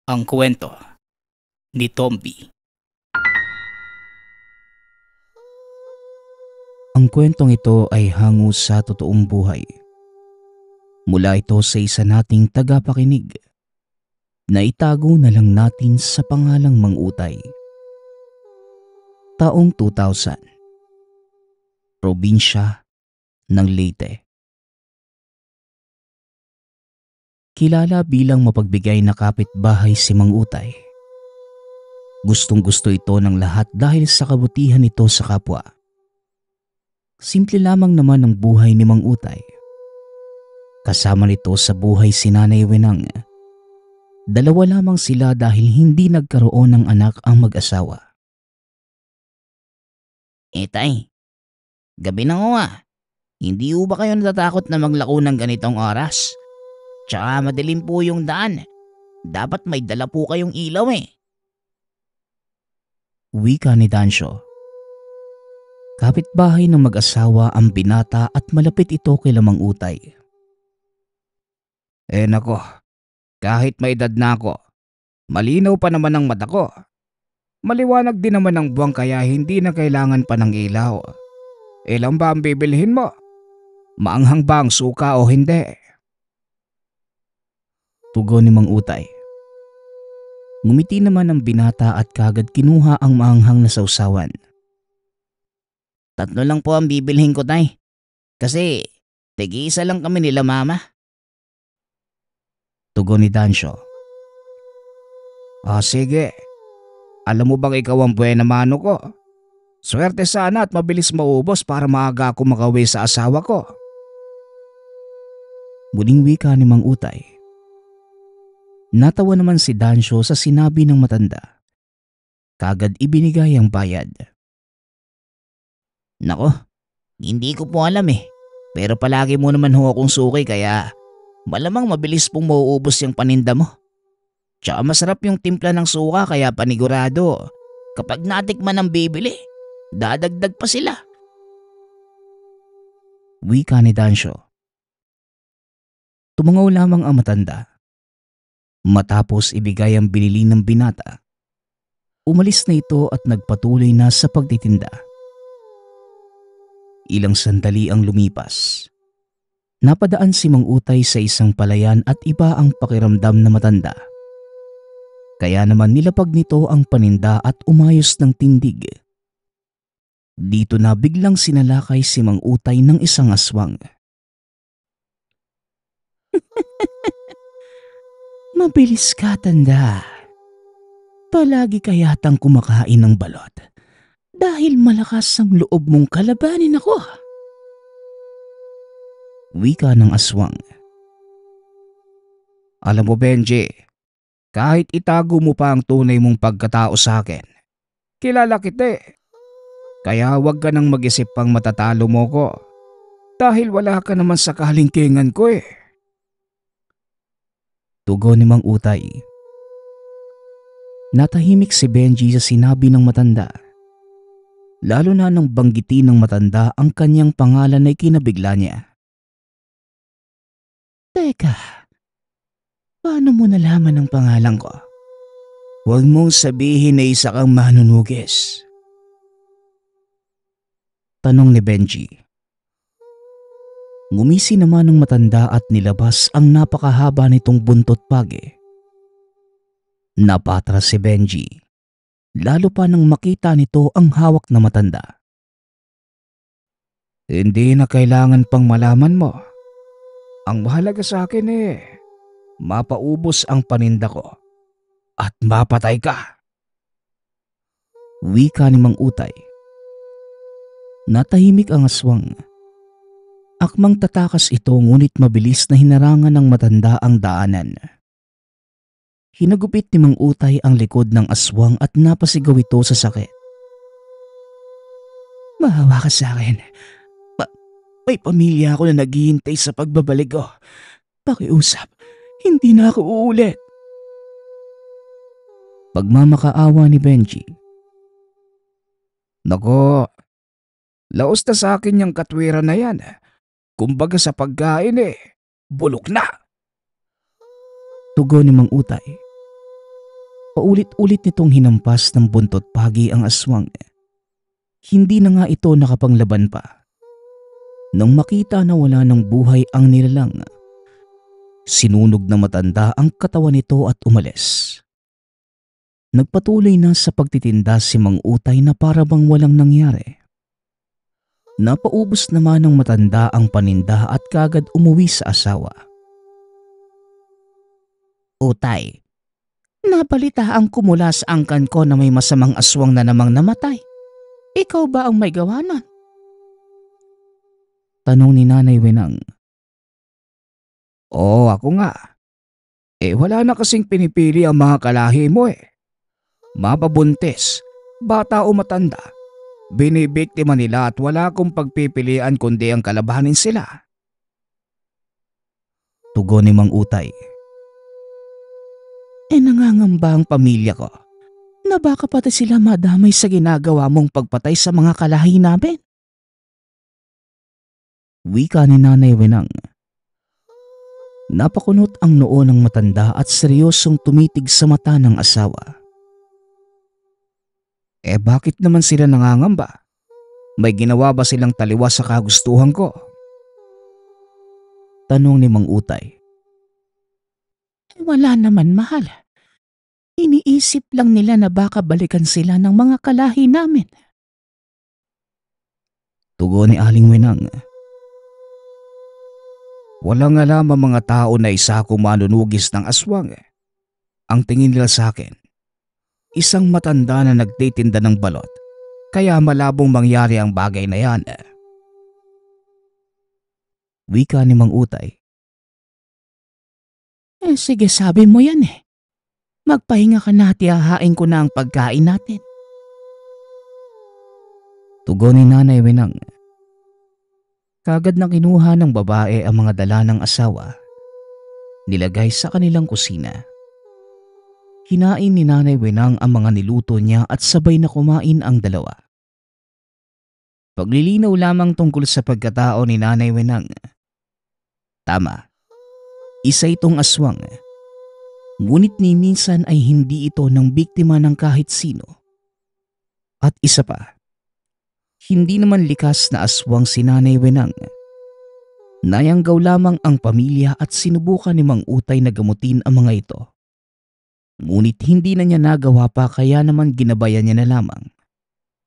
Ang kwento ni Tomby. Ang kwentong ito ay hango sa totoong buhay. Mula ito sa isa nating tagapakinig na itago na lang natin sa pangalang Mang Utay. Taong 2000. Probinsya ng Leyte. Kilala bilang mapagbigay na kapitbahay si Mang Utay. Gustong-gusto ito ng lahat dahil sa kabutihan nito sa kapwa. Simple lamang naman ang buhay ni Mang Utay. Kasama nito sa buhay si Nanay Wenang. Dalawa lamang sila dahil hindi nagkaroon ng anak ang mag-asawa. Tay, gabi na ho ah. Hindi ho ba kayo natatakot na maglako ng ganitong oras? Tsaka madilim po yung daan. Dapat may dala po kayong ilaw eh. Wika ni Dancio. Kapitbahay ng mag-asawa ang binata at malapit ito kay Mang Utay. Nako, kahit may edad na ako, malinaw pa naman ang mata ko. Maliwanag din naman ang buwan kaya hindi na kailangan pa ng ilaw. Ilan ba ang bibilhin mo? Maanghang ba ang suka o hindi? Tugon ni Mang Utay. Ngumiti naman ang binata at kagad kinuha ang maanghang na sausawan. 3 lang po ang bibilhin ko, tay. Kasi tig-isa lang kami nila mama. Tugon ni Dancio. Sige. Alam mo bang ikaw ang buena mano ko? Swerte sana at mabilis maubos para maaga ako makauwi sa asawa ko. Muling wika ni Mang Utay. Natawa naman si Dancio sa sinabi ng matanda. Kagad ibinigay ang bayad. Nako, hindi ko po alam eh. Pero palagi mo naman ho akong suki kaya malamang mabilis pong mauubos yung paninda mo. Tsaka masarap yung timpla ng suka kaya panigurado. Kapag natikman ang bibili, dadagdag pa sila. Wika ni Dancio. Tumangaw lamang ang matanda. Matapos ibigay ang binili ng binata, umalis na ito at nagpatuloy na sa pagtitinda. Ilang sandali ang lumipas. Napadaan si Mang Utay sa isang palayan at iba ang pakiramdam na matanda. Kaya naman nilapag nito ang paninda at umayos ng tindig. Dito na biglang sinalakay si Mang Utay ng isang aswang. Mabilis ka, tanda. Palagi ka yatang kumakain ng balot dahil malakas ang loob mong kalabanin ako. Wika ng aswang. Alam mo, Benji, kahit itago mo pa ang tunay mong pagkatao sa akin, kilala kita eh. Kaya huwag ka nang mag-isip pang matatalo mo ko dahil wala ka naman sa kalingkingan ko eh. Tugon ni Mang Utay. Natahimik si Benji sa sinabi ng matanda. Lalo na nang banggitin ng matanda ang kanyang pangalan na ikinabigla niya. Teka, paano mo nalaman ang pangalan ko? Huwag mong sabihin na isa kang manunugis. Tanong ni Benji. Ngumisi naman ng matanda at nilabas ang napakahaba nitong buntot pagi. Napatras si Benji, lalo pa nang makita nito ang hawak na matanda. Hindi na kailangan pang malaman mo. Ang mahalaga sa akin mapaubos ang paninda ko at mapatay ka. Wika ni Mang Utay. Natahimik ang aswang. Akmang tatakas ito ngunit mabilis na hinarangan ng matanda ang daanan. Hinagupit ni Mang Utay ang likod ng aswang at napasigaw ito sa sakit. Maawa ka sa akin. May pamilya ako na naghihintay sa pagbabalik ko. Pakiusap, hindi na ako uulit. Pagmamakaawa ni Benji. Nako, laos na sa akin yung katwiran na yan. Kumbaga sa pagkain bulok na. Tugon ni Mang Utay. Paulit-ulit nitong hinampas ng buntot pagi ang aswang. Hindi na nga ito nakapanglaban pa. Nang makita na wala ng buhay ang nilalang, sinunog na matanda ang katawan nito at umalis. Nagpatuloy na sa pagtitinda si Mang Utay na para bang walang nangyari. Napaubos naman ng matanda ang paninda at kagad umuwi sa asawa. Utay, nabalitaan ko mula sa angkan ko na may masamang aswang na namang namatay. Ikaw ba ang may gawa nun? Tanong ni Nanay Wenang. Oo, ako nga. Wala na kasing pinipili ang mga kalahi mo Mababuntis, bata o matanda. Binibiktima nila at wala akong pagpipilian kundi ang kalabanin sila. Tugon ni Mang Utay. Nangangamba ang pamilya ko na baka pati sila madamay sa ginagawa mong pagpatay sa mga kalahi namin. Wika ni Nanay Wenang. Napakunot ang noo ng matanda at seryosong tumitig sa mata ng asawa. Bakit naman sila nangangamba? May ginawa ba silang taliwas sa kagustuhan ko? Tanong ni Mang Utay. Wala naman, mahal. Iniisip lang nila na baka balikan sila ng mga kalahi namin. Tugon ni Aling Wenang. Walang alam ang mga tao na isa akong manunugis ng aswang. Ang tingin nila sa akin, isang matanda na nagtitinda ng balot, kaya malabong mangyari ang bagay na yan. Wika ni Mang Utay. Sige, sabi mo yan Magpahinga ka na at ihahain ko na ang pagkain natin. Tugon ni Nanay Wenang. Kagad na kinuha ng babae ang mga dala ng asawa. Nilagay sa kanilang kusina. Kinain ni Nanay Wenang ang mga niluto niya at sabay na kumain ang dalawa. Paglilinaw lamang tungkol sa pagkatao ni Nanay Wenang. Tama, isa itong aswang. Ngunit ni minsan ay hindi ito ng biktima ng kahit sino. At isa pa, hindi naman likas na aswang si Nanay Wenang. Nayanggaw lamang ang pamilya at sinubukan ni Mang Utay na gamutin ang mga ito. Ngunit hindi na niya nagawa pa kaya naman ginabayan niya na lamang.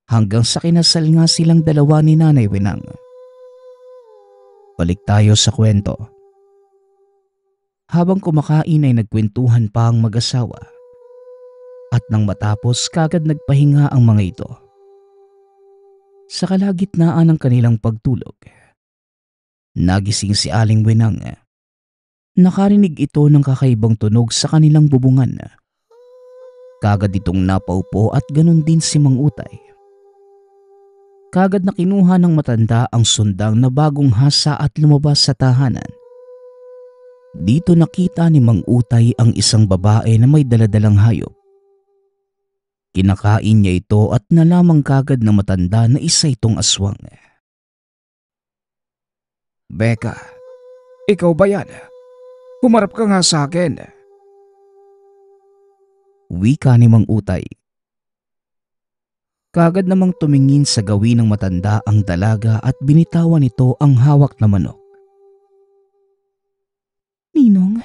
Hanggang sa kinasal nga silang dalawa ni Nanay Wenang. Balik tayo sa kwento. Habang kumakain ay nagkwentuhan pa ang mag-asawa. At nang matapos kagad nagpahinga ang mga ito. Sa kalagitnaan ng kanilang pagtulog, nagising si Aling Wenang. Nakarinig ito ng kakaibang tunog sa kanilang bubungan. Kagad itong napaupo at ganun din si Mang Utay. Kagad na kinuha ng matanda ang sundang na bagong hasa at lumabas sa tahanan. Dito nakita ni Mang Utay ang isang babae na may daladalang hayop. Kinakain niya ito at nalamang kagad na matanda na isa itong aswang. Becca, ikaw ba yan? Humarap ka nga sa akin. Wika ni Mang Utay. Kagad namang tumingin sa gawin ng matanda ang dalaga at binitawan nito ang hawak na manok. Ninong,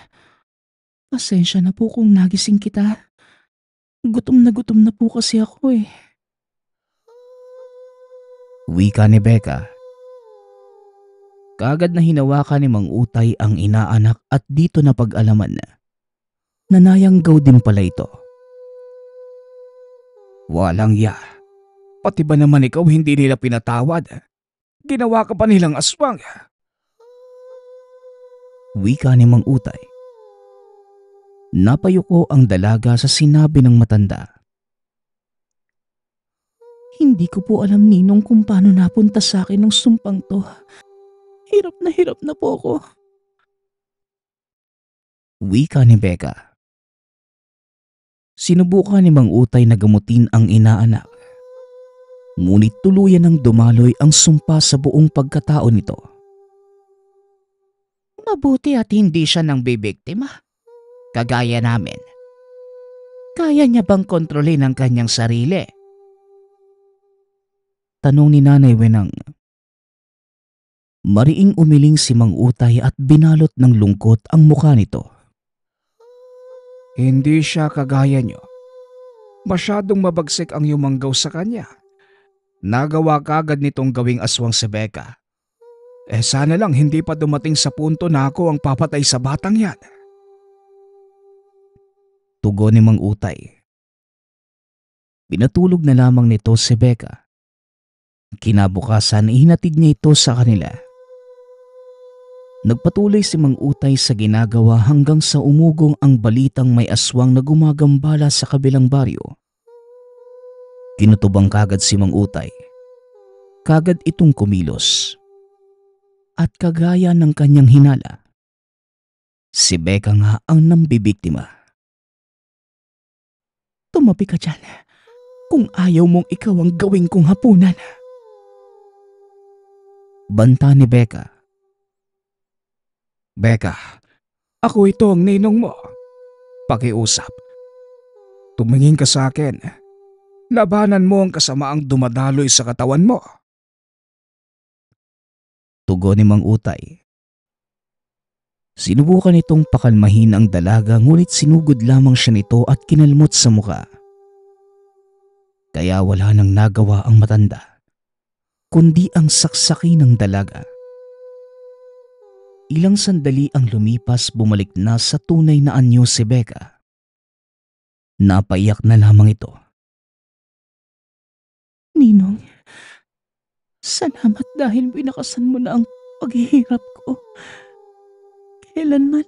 pasensya na po kung nagising kita. Gutom na po kasi ako Wika ni Becca. Kagad na hinawakan ni Mang Utay ang inaanak at dito na pag-alaman na nanayanggaw din pala ito. Walang ya. Pati ba naman ikaw hindi nila pinatawad? Ginawa ka pa nilang aswang. Wika ni Mang Utay. Napayuko ang dalaga sa sinabi ng matanda. Hindi ko po alam, Ninong, kung paano napunta sa akin ng sumpang to. Hirap na po ako. Wika ni Becca. Sinubukan ni Mang Utay na gamutin ang inaanak. Ngunit tuluyan ng dumaloy ang sumpa sa buong pagkatao nito. Mabuti at hindi siya nang bibiktima. Kagaya namin. Kaya niya bang kontrolin ang kanyang sarili? Tanong ni Nanay Wenang. Mariing umiling si Mang Utay at binalot ng lungkot ang mukha nito. Hindi siya kagaya niyo. Masyadong mabagsik ang yumanggaw sa kanya. Nagawa kagad nitong gawing aswang si Becca. Sana lang hindi pa dumating sa punto na ako ang papatay sa batang yan. Tugon ni Mang Utay. Pinatulog na lamang nito si Becca. Kinabukasan ihinatid niya ito sa kanila. Nagpatuloy si Mang Utay sa ginagawa hanggang sa umugong ang balitang may aswang na gumagambala sa kabilang baryo. Kinutubang kagad si Mang Utay. Kagad itong kumilos. At kagaya ng kanyang hinala, si Becca nga ang nambibiktima. Tumabi ka dyan kung ayaw mong ikaw ang gawin kong hapunan. Banta ni Becca. Becca, ako ito ang ninong mo. Pakiusap. Tumingin ka sa akin. Labanan mo ang kasamaang dumadaloy sa katawan mo. Tugon ni Mang Utay. Sinubukan itong pakalmahin ang dalaga ngunit sinugod lamang siya nito at kinalmot sa muka. Kaya wala nang nagawa ang matanda, kundi ang saksaki ng dalaga. Ilang sandali ang lumipas, bumalik na sa tunay na anyo si Becca. Napaiyak na lamang ito. Ninong, salamat dahil binakasan mo na ang paghihirap ko. Kailanman,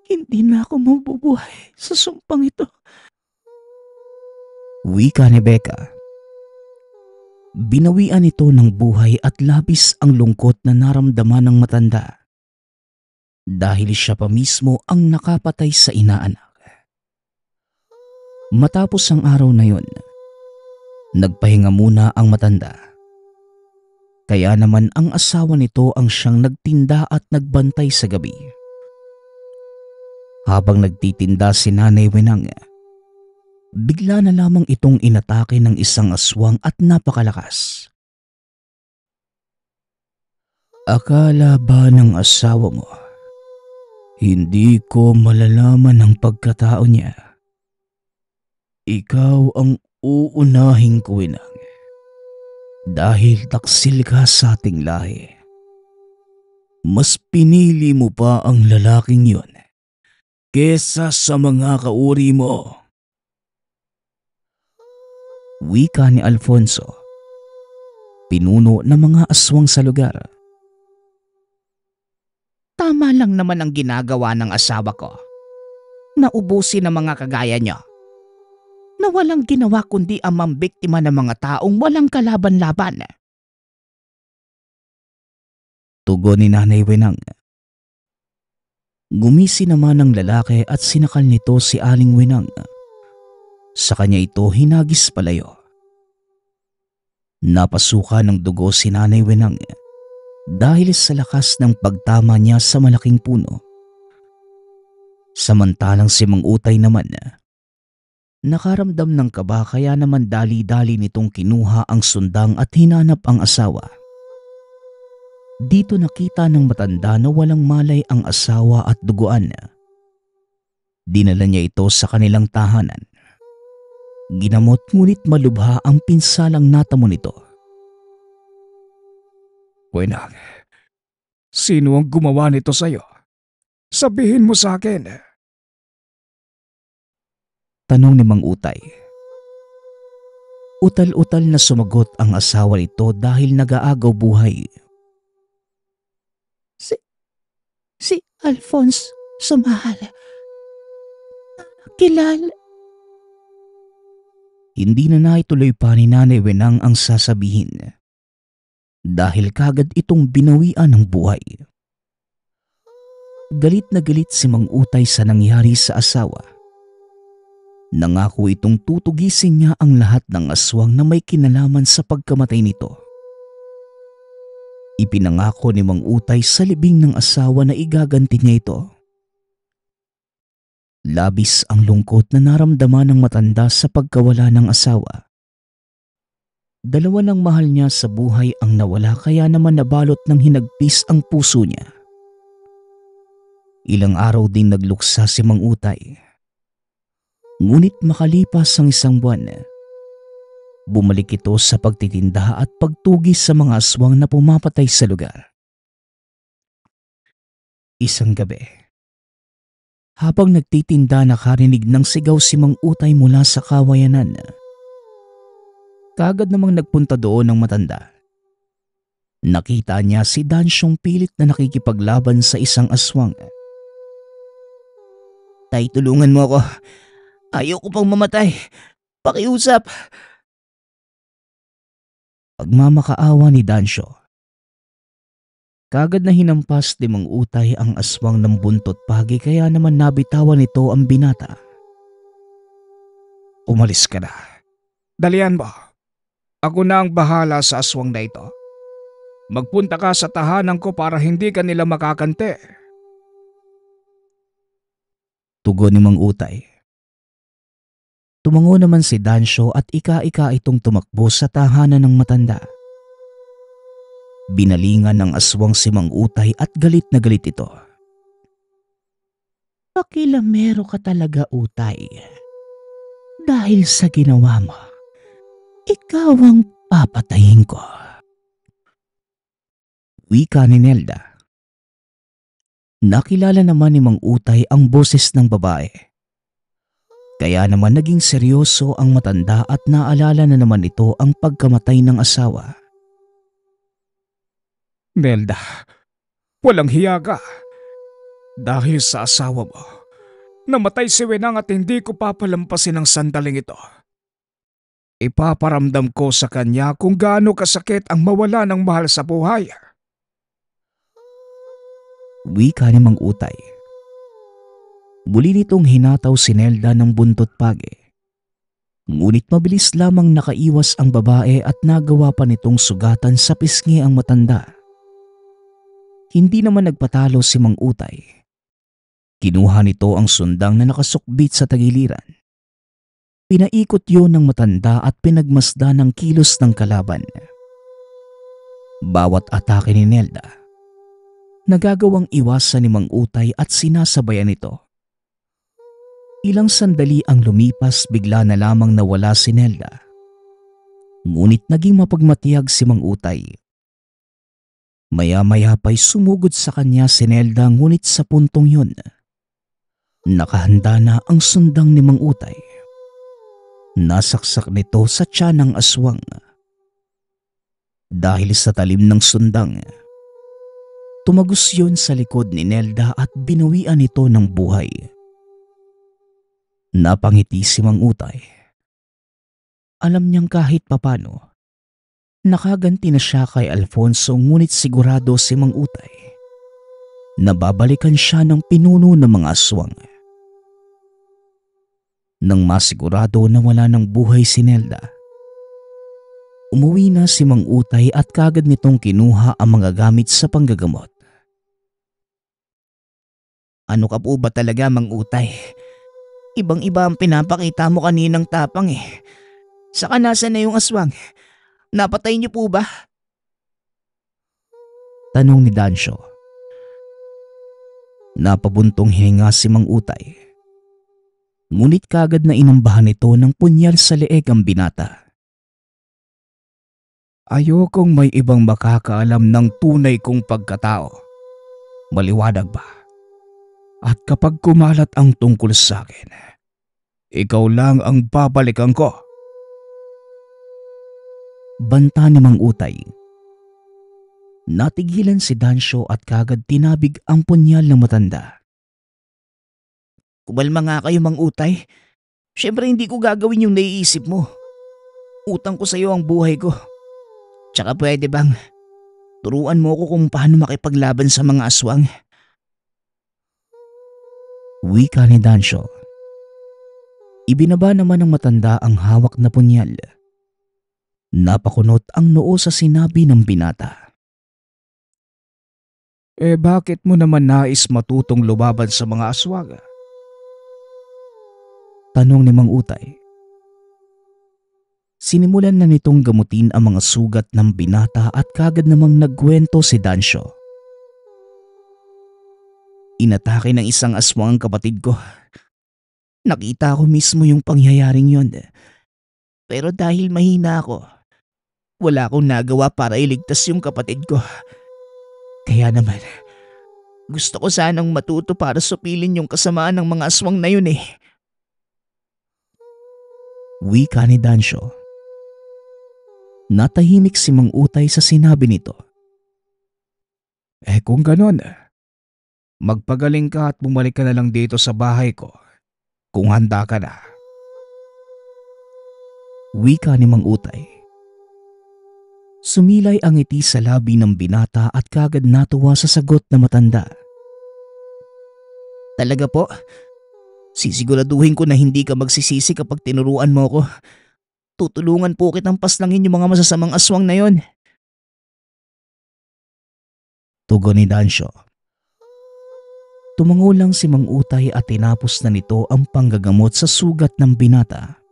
hindi na ako mabubuhay sa sumpang ito. Wika ni Becca. Binawian ito ng buhay at labis ang lungkot na naramdaman ng matanda. Dahil siya pa mismo ang nakapatay sa inaanak. Matapos ang araw na yun, nagpahinga muna ang matanda. Kaya naman ang asawa nito ang siyang nagtinda at nagbantay sa gabi. Habang nagtitinda si Nanay Wenang, bigla na lamang itong inatake ng isang aswang at napakalakas. Akala ba ng asawa mo hindi ko malalaman ang pagkatao niya? Ikaw ang uunahing kuwinang dahil taksil ka sa ating lahi. Mas pinili mo pa ang lalaking yon kesa sa mga kauri mo. Wika ni Alfonso, pinuno ng mga aswang sa lugar. Tama lang naman ang ginagawa ng asawa ko. Naubusin ang mga kagaya niyo. Na walang ginawa kundi ang mambiktima ng mga taong walang kalaban-laban. Tugon ni Nanay Wenang. Gumisi naman ang lalaki at sinakal nito si Aling Wenang. Sa kanya ito hinagis palayo. Napasuka ng dugo si Nanay Wenang dahil sa lakas ng pagtama niya sa malaking puno. Samantalang si Mang Utay naman, nakaramdam ng kaba kaya naman dali-dali nitong kinuha ang sundang at hinanap ang asawa. Dito nakita ng matanda na walang malay ang asawa at duguan. Dinala niya ito sa kanilang tahanan. Ginamot ngunit malubha ang pinsalang natamo nito. Wenang, sino ang gumawa nito sa'yo? Sabihin mo sa akin. Tanong ni Mang Utay. Utal-utal na sumagot ang asawa nito dahil nag-aagaw buhay. Si Alphonse Sumahal. Kilala. Hindi na naituloy pa ni Nanay Wenang ang sasabihin dahil kagad itong binawian ng buhay. Galit na galit si Mang Utay sa nangyari sa asawa. Nangako itong tutugisin niya ang lahat ng aswang na may kinalaman sa pagkamatay nito. Ipinangako ni Mang Utay sa libing ng asawa na igaganti niya ito. Labis ang lungkot na naramdaman ng matanda sa pagkawala ng asawa. Dalawa ng mahal niya sa buhay ang nawala, kaya naman nabalot ng hinagpis ang puso niya. Ilang araw ding nagluksa si Mang Utay. Ngunit makalipas ang isang buwan, bumalik ito sa pagtitinda at pagtugis sa mga aswang na pumapatay sa lugar. Isang gabi, habang nagtitinda, nakarinig ng sigaw si Mang Utay mula sa kawayanan. Kaagad namang nagpunta doon ng matanda. Nakita niya si Dansyong pilit na nakikipaglaban sa isang aswang. Tay, tulungan mo ako. Ayoko pang mamatay. Pakiusap. Pagmamakaawa ni Dansyo, kaagad na hinampas ni Mang Utay ang aswang ng buntot pagi, kaya naman nabitawan nito ang binata. Umalis ka na. Dalian mo. Ako na ang bahala sa aswang na ito. Magpunta ka sa tahanan ko para hindi ka nila makakante. Tugon ni Mang Utay. Tumango naman si Dansyo at ika-ika itong tumakbo sa tahanan ng matanda. Binalingan ng aswang si Mang Utay at galit na galit ito. Pakilamero ka talaga, Utay. Dahil sa ginawa mo, ikaw ang papatayin ko. Wika ni Nelda. Nakilala naman ni Mang Utay ang boses ng babae. Kaya naman naging seryoso ang matanda at naalala na naman ito ang pagkamatay ng asawa. Nelda, walang hiya ka. Dahil sa asawa mo, namatay si Wenang at hindi ko papalampasin ang sandaling ito. Ipaparamdam ko sa kanya kung gaano kasakit ang mawala ng mahal sa buhay. Wika ni Mang Utay. Muli nitong hinataw si Nelda ng buntot pagi. Ngunit mabilis lamang nakaiwas ang babae at nagawa pa nitong sugatan sa pisngi ang matanda. Hindi naman nagpatalo si Mang Utay. Kinuha nito ang sundang na nakasukbit sa tagiliran. Pinaikot yun ng matanda at pinagmasda ng kilos ng kalaban. Bawat atake ni Nelda, nagagawang iwasan ni Mang Utay at sinasabayan nito. Ilang sandali ang lumipas, bigla na lamang nawala si Nelda. Ngunit naging mapagmatiyag si Mang Utay. Maya-maya pa'y sumugod sa kanya si Nelda, ngunit sa puntong yun, nakahanda na ang sundang ni Mang Utay. Nasaksak nito sa tiyan ng aswang. Dahil sa talim ng sundang, tumagos yun sa likod ni Nelda at binawian ito ng buhay. Napangiti si Mang Utay. Alam niyang kahit papano, nakaganti na siya kay Alfonso, ngunit sigurado si Mang Utay na babalikan siya ng pinuno ng mga aswang. Nang masigurado na wala ng buhay si Nelda, umuwi na si Mang Utay at kaagad nitong kinuha ang mga gamit sa panggagamot. Ano ka po ba talaga, Mang Utay? Ibang-iba ang pinapakita mo kaninang tapang eh. Saka nasan na yung aswang? Napatay niyo po ba? Tanong ni Dansyo. Napabuntong hininga si Mang Utay. Ngunit kaagad na inambahan nito ng punyal sa leeg ang binata. Ayokong may ibang makakaalam ng tunay kong pagkatao. Maliwanag ba? At kapag kumalat ang tungkol sa akin, ikaw lang ang babalikan ko. Banta ni Mang Utay. Natigilan si Dansyo at kaagad tinabig ang punyal ng matanda. Kumalma nga kayo, Mang Utay. Siyempre hindi ko gagawin yung naiisip mo. Utang ko sa'yo ang buhay ko. Tsaka pwede bang turuan mo ko kung paano makipaglaban sa mga aswang? Wika ni Dansyo. Ibinaba naman ng matanda ang hawak na punyal. Napakunot ang noo sa sinabi ng binata. Bakit mo naman nais matutong lumaban sa mga aswang? Tanong ni Mang Utay. Sinimulan na nitong gamutin ang mga sugat ng binata at kagad namang nagkwento si Dancio. Inatake ng isang aswang ang kapatid ko. Nakita ko mismo yung pangyayaring yon. Pero dahil mahina ako, wala akong nagawa para iligtas yung kapatid ko. Kaya naman, gusto ko sanang matuto para supilin yung kasamaan ng mga aswang na yun eh. Wika ni Dancio. Natahimik si Mang Utay sa sinabi nito. Kung ganon, magpagaling ka at bumalik ka na lang dito sa bahay ko kung handa ka na. Wika ni Mang Utay. Sumilay ang ngiti sa labi ng binata at kagad natuwa sa sagot na matanda. Talaga po? Sisiguraduhin ko na hindi ka magsisisi kapag tinuruan mo ko. Tutulungan po kitang paslangin yung mga masasamang aswang na yon. Tugon ni Dancio. Tumango lang si Mang Utay at tinapos na nito ang panggagamot sa sugat ng binata.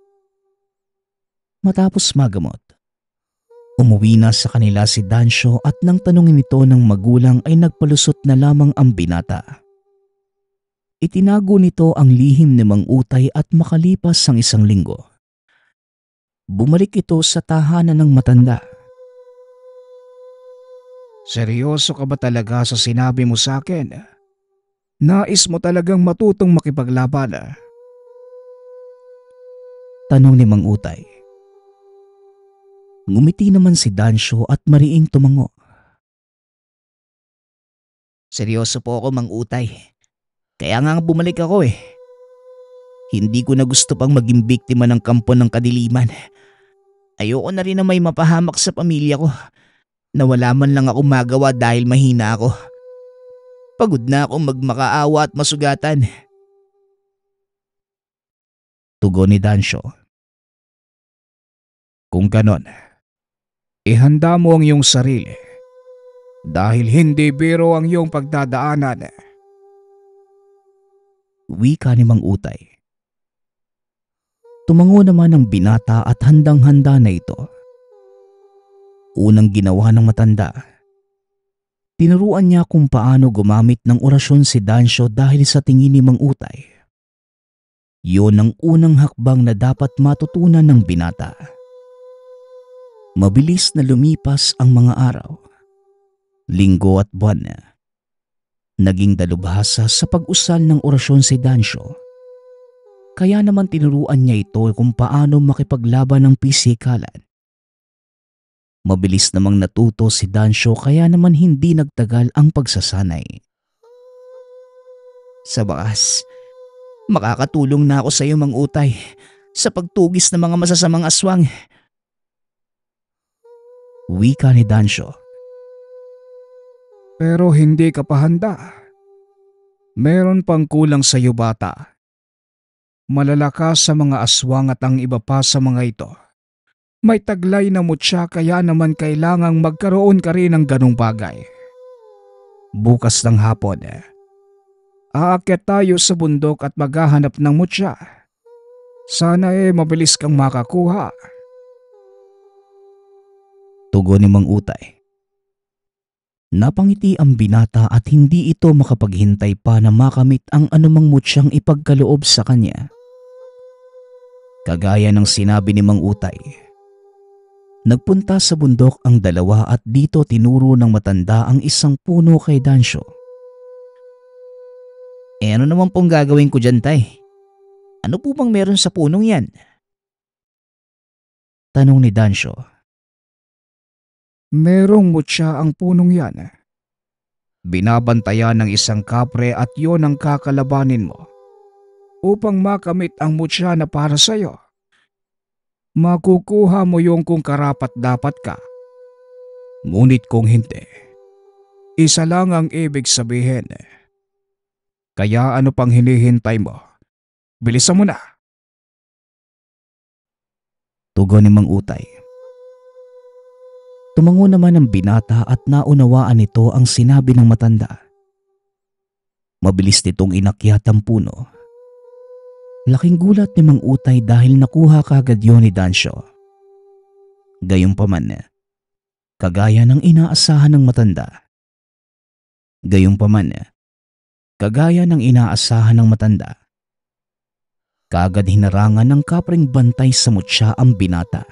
Matapos magamot, umuwi na sa kanila si Dancio at nang tanungin nito ng magulang ay nagpalusot na lamang ang binata. Itinago nito ang lihim ni Mang Utay at makalipas ang 1 linggo, bumalik ito sa tahanan ng matanda. Seryoso ka ba talaga sa sinabi mo sa akin? Nais mo talagang matutong makipaglaban? Tanong ni Mang Utay. Ngumiti naman si Dancio at mariing tumango. Seryoso po ako, Mang Utay. Kaya nga bumalik ako eh. Hindi ko na gusto pang maging biktima ng kampo ng kadiliman. Ayoko na rin na may mapahamak sa pamilya ko na wala man lang ako magawa dahil mahina ako. Pagod na akong magmakaawa at masugatan. Tugon ni Dancio. Kung ganon, ihanda mo ang iyong sarili dahil hindi biro ang iyong pagdadaanan. Wika ni Mang Utay. Tumango naman ang binata at handang-handa na ito. Unang ginawa ng matanda, tinuruan niya kung paano gumamit ng orasyon si Dancio dahil sa tingin ni Mang Utay, yun ang unang hakbang na dapat matutunan ng binata. Mabilis na lumipas ang mga araw, linggo at buwan na. Naging dalubhasa sa pag-usal ng orasyon si Dancio. Kaya naman tinuruan niya ito kung paano makipaglaban ng pisikalan. Mabilis namang natuto si Dancio kaya naman hindi nagtagal ang pagsasanay. Sa wakas, makakatulong na ako sa iyo, Mang Utay, sa pagtugis ng mga masasamang aswang. Wika ni Dancio. Pero hindi ka pa handa. Meron pang kulang sa iyo, bata. Malalakas sa mga aswang at ang iba pa sa mga ito. May taglay na mutya kaya naman kailangang magkaroon ka rin ng ganong bagay. Bukas ng hapon, aakyat tayo sa bundok at maghahanap ng mutya. Sana mabilis kang makakuha. Tugon ni Mang Utay. Napangiti ang binata at hindi ito makapaghintay pa na makamit ang anumang mutyang ipagkaloob sa kanya. Kagaya ng sinabi ni Mang Utay, nagpunta sa bundok ang dalawa at dito tinuro ng matanda ang isang puno kay Dancio. Ano naman pong gagawin ko dyan, tay? Ano po bang meron sa punong yan? Tanong ni Dancio. Merong mutya ang punong yan. Binabantayan ng isang kapre at yon ang kakalabanin mo. Upang makamit ang mutya na para sa iyo, makukuha mo yung kung karapat dapat ka. Ngunit kung hindi, isa lang ang ibig sabihin. Kaya ano pang hinihintay mo? Bilisan mo na. Tugon ni Mang Utay. Tumango naman ang binata at naunawaan nito ang sinabi ng matanda. Mabilis nitong inakyat ang puno. Laking gulat ni Mang Utay dahil nakuha kagad yun ni Dancio. Gayunpaman, kagaya ng inaasahan ng matanda. Kagad hinarangan ng kapreng bantay sa mutya ang binata.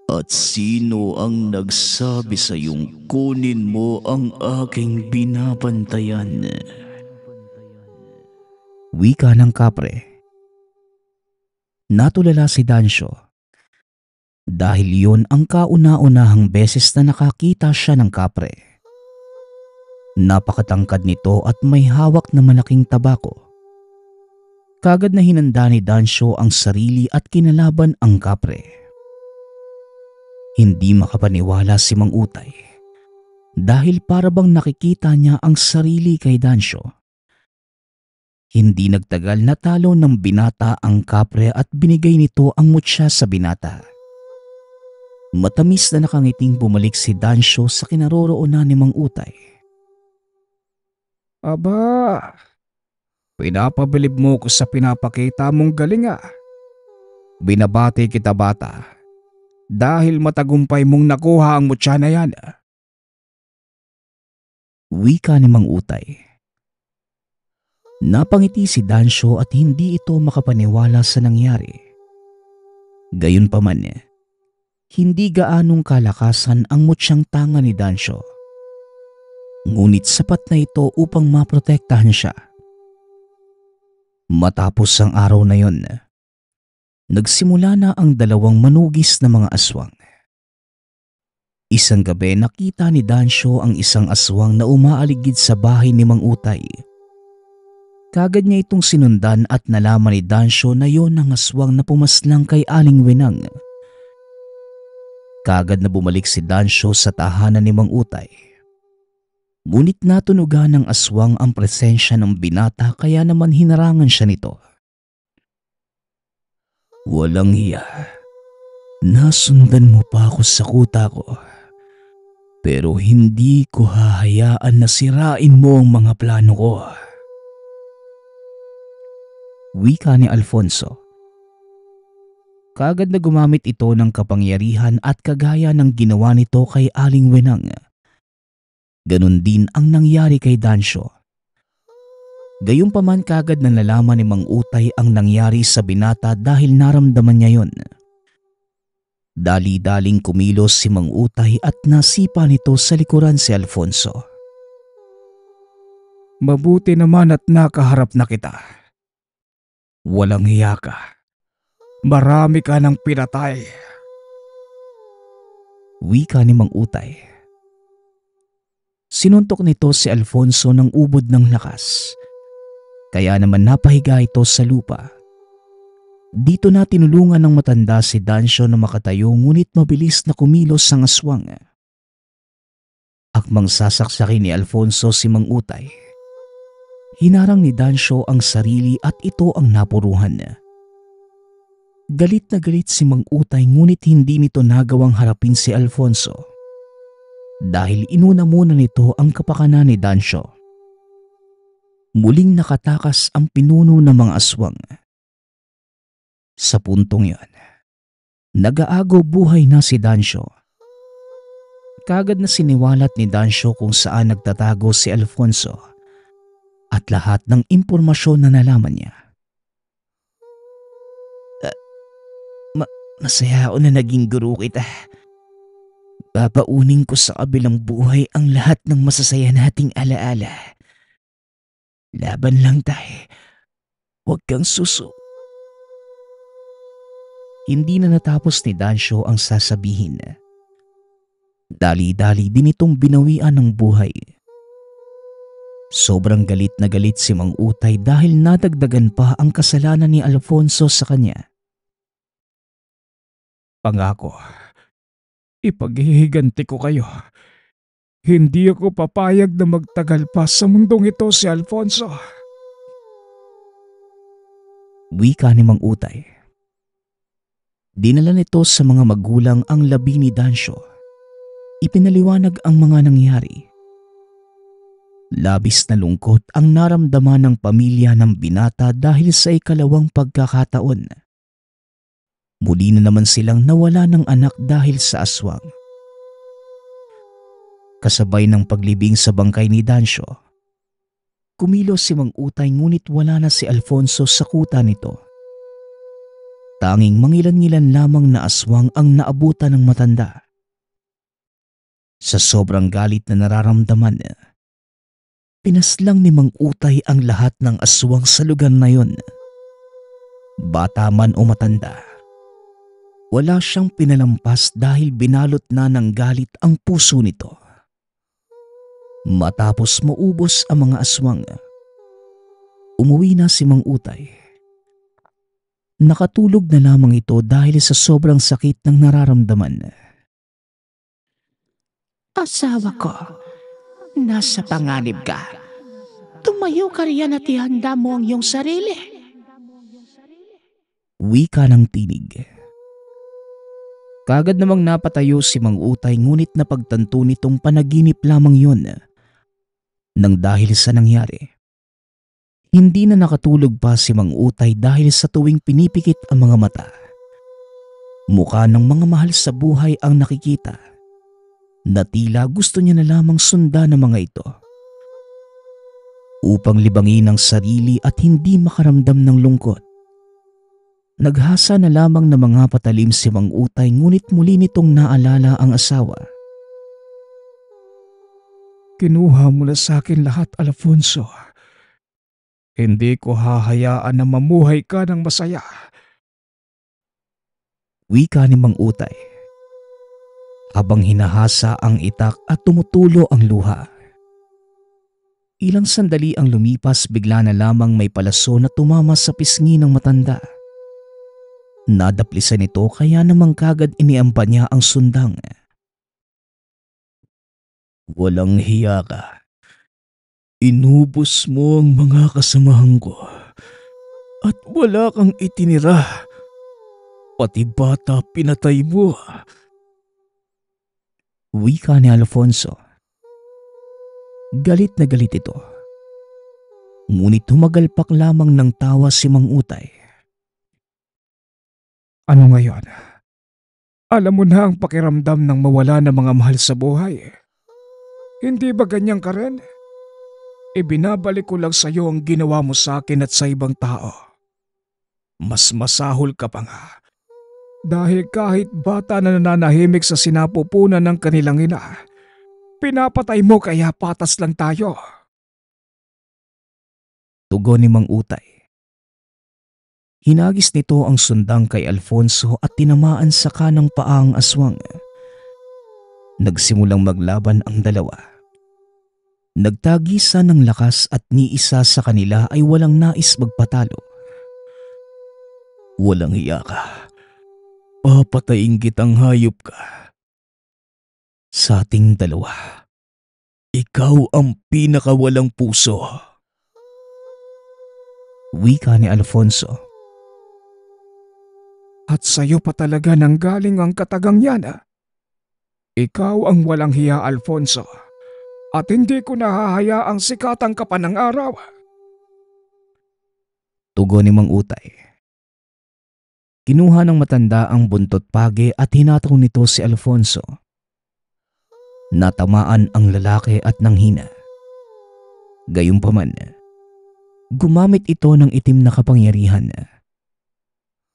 At sino ang nagsabi sa iyong kunin mo ang aking binabantayan? Wika ng kapre. Natulala si Dancio dahil yun ang kauna-unahang beses na nakakita siya ng kapre. Napakatangkad nito at may hawak na malaking tabako. Kagad na hinanda ni Dancio ang sarili at kinalaban ang kapre. Hindi makapaniwala si Mang Utay dahil para bang nakikita niya ang sarili kay Dancio. Hindi nagtagal natalo ng binata ang kapre at binigay nito ang mutya sa binata. Matamis na nakangiting bumalik si Dancio sa kinaroroonan ni Mang Utay. Aba, pinapabilib mo ko sa pinapakita mong galing ah. Binabati kita bata dahil matagumpay mong nakuha ang mutya na yan. Wika ni Mang Utay. Napangiti si Dancio at hindi ito makapaniwala sa nangyari. Gayunpaman, hindi gaanong kalakasan ang mutsyang tanga ni Dancio. Ngunit sapat na ito upang maprotektahan siya. Matapos ang araw na yon, nagsimula na ang dalawang manugis na mga aswang. Isang gabi nakita ni Dancio ang isang aswang na umaaligid sa bahay ni Mang Utay. Kagad niya itong sinundan at nalaman ni Dancio na yon ang aswang na pumaslang kay Aling Wenang. Kagad na bumalik si Dancio sa tahanan ni Mang Utay. Ngunit natunugan ng aswang ang presensya ng binata kaya naman hinarangan siya nito. Walang hiya. Nasundan mo pa ako sa kuta ko. Pero hindi ko hahayaan na sirain mo ang mga plano ko. Wika ni Alfonso. Kagad na gumamit ito ng kapangyarihan at kagaya ng ginawa nito kay Aling Wenang. Ganon din ang nangyari kay Dancio. Gayunpaman kagad na nalaman ni Mang Utay ang nangyari sa binata dahil naramdaman niya yon. Dali-daling kumilos si Mang Utay at nasipa nito sa likuran si Alfonso. Mabuti naman at nakaharap na kita. Walang hiya ka. Marami ka ng pinatay. Wika ni Mang Utay. Sinuntok nito si Alfonso ng ubod ng lakas. Kaya naman napahiga ito sa lupa. Dito na tinulungan ng matanda si Dancio na makatayo ngunit mabilis na kumilos ang aswang. Akmang sasaksakin ni Alfonso si Mang Utay. Hinarang ni Dancio ang sarili at ito ang napuruhan. Galit na galit si Mang Utay ngunit hindi nito nagawang harapin si Alfonso. Dahil inuna muna nito ang kapakanan ni Dancio. Muling nakatakas ang pinuno ng mga aswang. Sa puntong yon, nag-aagaw buhay na si Dancio. Kagad na siniwalat ni Dancio kung saan nagtatago si Alfonso at lahat ng impormasyon na nalaman niya. Masaya ako na naging guro kita. Babaunin ko sa kabilang buhay ang lahat ng masasaya nating alaala. Laban lang tayo. Huwag kang suso. Hindi na natapos ni Dancio ang sasabihin. Dali-dali din itong binawian ng buhay. Sobrang galit na galit si Mang Utay dahil nadagdagan pa ang kasalanan ni Alfonso sa kanya. Pangako, ipaghihiganti ko kayo. Hindi ako papayag na magtagal pa sa mundong ito si Alfonso. Wika ni Mang Utay. Dinala nito sa mga magulang ang labi ni Dancio. Ipinaliwanag ang mga nangyari. Labis na lungkot ang naramdaman ng pamilya ng binata dahil sa ikalawang pagkakataon. Muli na naman silang nawala ng anak dahil sa aswang. Kasabay ng paglibing sa bangkay ni Dancio, kumilos si Mang Utay ngunit wala na si Alfonso sa kuta nito. Tanging mangilan-ngilan lamang na aswang ang naabutan ng matanda. Sa sobrang galit na nararamdaman, pinaslang ni Mang Utay ang lahat ng aswang sa lugar na yon. Bata man o matanda, wala siyang pinalampas dahil binalot na ng galit ang puso nito. Matapos maubos ang mga aswang, umuwi na si Mang Utay. Nakatulog na lamang ito dahil sa sobrang sakit ng nararamdaman. Asawa ko, nasa panganib ka. Tumayo ka riyan at ihanda mo ang iyong sarili. Wika ng tinig. Kagad namang napatayo si Mang Utay ngunit napagtanto nitong panaginip lamang yun. Nang dahil sa nangyari, hindi na nakatulog pa si Mang Utay dahil sa tuwing pinipikit ang mga mata, mukha ng mga mahal sa buhay ang nakikita na tila gusto niya na lamang sundan ng mga ito. Upang libangin ang sarili at hindi makaramdam ng lungkot, naghasa na lamang na mga patalim si Mang Utay ngunit muli nitong naalala ang asawa. Kinuha mo na sa akin lahat, Alfonso. Hindi ko hahayaan na mamuhay ka ng masaya. Wika ni Mang Utay habang hinahasa ang itak at tumutulo ang luha. Ilang sandali ang lumipas, bigla na lamang may palaso na tumama sa pisngi ng matanda. Nadaplisan ito kaya namang kagad iniampa niya ang sundang. Walang hiya ka. Inubos mo ang mga kasamahan ko at wala kang itinira. Pati bata pinatay mo. Wika ni Alfonso. Galit na galit ito. Ngunit humagalpak lamang ng tawa si Mang Utay. Ano ngayon? Alam mo na ang pakiramdam ng mawala ng mga mahal sa buhay. Hindi ba ganyan ka rin? Ibinabalik ko lang sa iyo ang ginawa mo sa akin at sa ibang tao. Mas masahol ka pa nga. Dahil kahit bata na nananahimik sa sinapupunan ng kanilang ina, pinapatay mo kaya patas lang tayo. Tugon ni Mang Utay. Hinagis nito ang sundang kay Alfonso at tinamaan sa kanang paang aswang. Nagsimulang maglaban ang dalawa. Nagtagisa ng lakas at ni isa sa kanila ay walang nais magpatalo. Walang hiya ka. Papatayin kitang hayop ka. Sa ating dalawa, ikaw ang pinakawalang puso. Wika ni Alfonso. At sa'yo pa talaga nanggaling ang katagang yan. Ikaw ang walang hiya, Alfonso. At hindi ko nahahayaang sikatan ka pa ng araw. Tugon ni Mang Utay. Kinuha ng matanda ang buntot pagi at hinataw nito si Alfonso. Natamaan ang lalaki at nanghina. Gayunpaman, gumamit ito ng itim na kapangyarihan.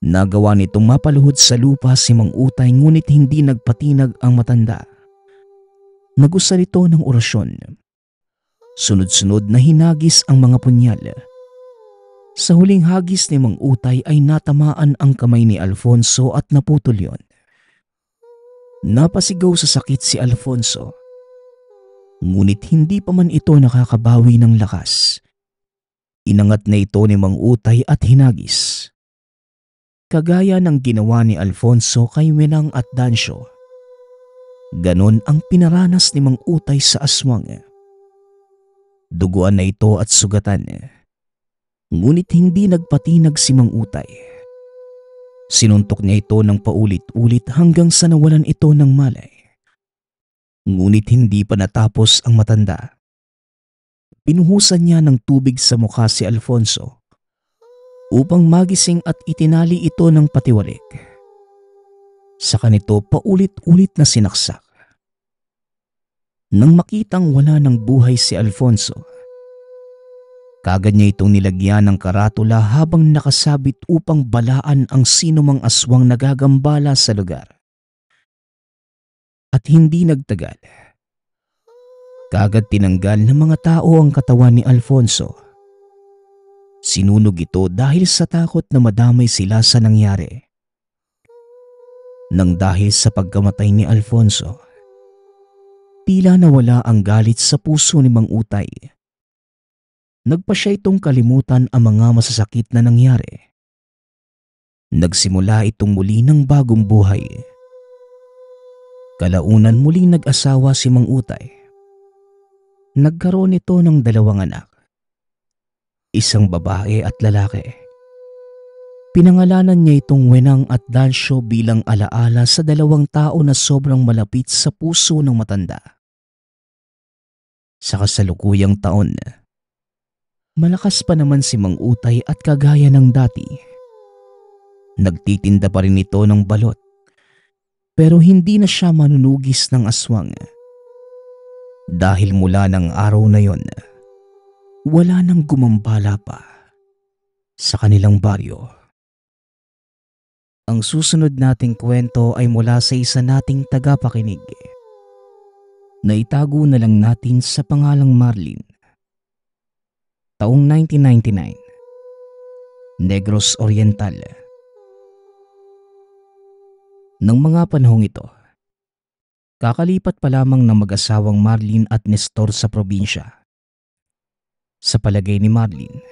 Nagawa nitong mapaluhod sa lupa si Mang Utay ngunit hindi nagpatinag ang matanda. Nagusal ito ng orasyon. Sunod-sunod na hinagis ang mga punyal. Sa huling hagis ni Mang Utay ay natamaan ang kamay ni Alfonso at naputol yon. Napasigaw sa sakit si Alfonso. Ngunit hindi pa man ito nakakabawi ng lakas. Inangat na ito ni Mang Utay at hinagis. Kagaya ng ginawa ni Alfonso kay Menang at Dancio. Ganon ang pinaranas ni Mang Utay sa aswang. Duguan na ito at sugatan. Ngunit hindi nagpatinag si Mang Utay. Sinuntok niya ito ng paulit-ulit hanggang sa nawalan ito ng malay. Ngunit hindi pa natapos ang matanda. Pinuhusan niya ng tubig sa mukha si Alfonso upang magising at itinali ito ng patiwalik. Saka nito paulit-ulit na sinaksak. Nang makitang wala ng buhay si Alfonso, kagad niya itong nilagyan ng karatula habang nakasabit upang balaan ang sinumang aswang nagagambala sa lugar. At hindi nagtagal, kagad tinanggal ng mga tao ang katawan ni Alfonso. Sinunog ito dahil sa takot na madamay sila sa nangyari. Nang dahil sa pagkamatay ni Alfonso, tila nawala ang galit sa puso ni Mang Utay. Nagpa siya itong kalimutan ang mga masasakit na nangyari. Nagsimula itong muli ng bagong buhay. Kalaunan muling nag-asawa si Mang Utay. Nagkaroon ito ng 2 anak. Isang babae at lalaki. Pinangalanan niya itong Wenang at Dalcio bilang alaala sa 2 tao na sobrang malapit sa puso ng matanda. Sa kasalukuyang taon, malakas pa naman si Mang Utay at kagaya ng dati. Nagtitinda pa rin ito ng balot, pero hindi na siya manunugis ng aswang. Dahil mula ng araw na yon, wala nang gumambala pa sa kanilang baryo. Ang susunod nating kwento ay mula sa isa nating tagapakinig. Naitago na lang natin sa pangalang Marlene. Taong 1999. Negros Oriental. Nang mga panahong ito, kakalipat pa lamang ng mag-asawang Marlene at Nestor sa probinsya. Sa palagay ni Marlene,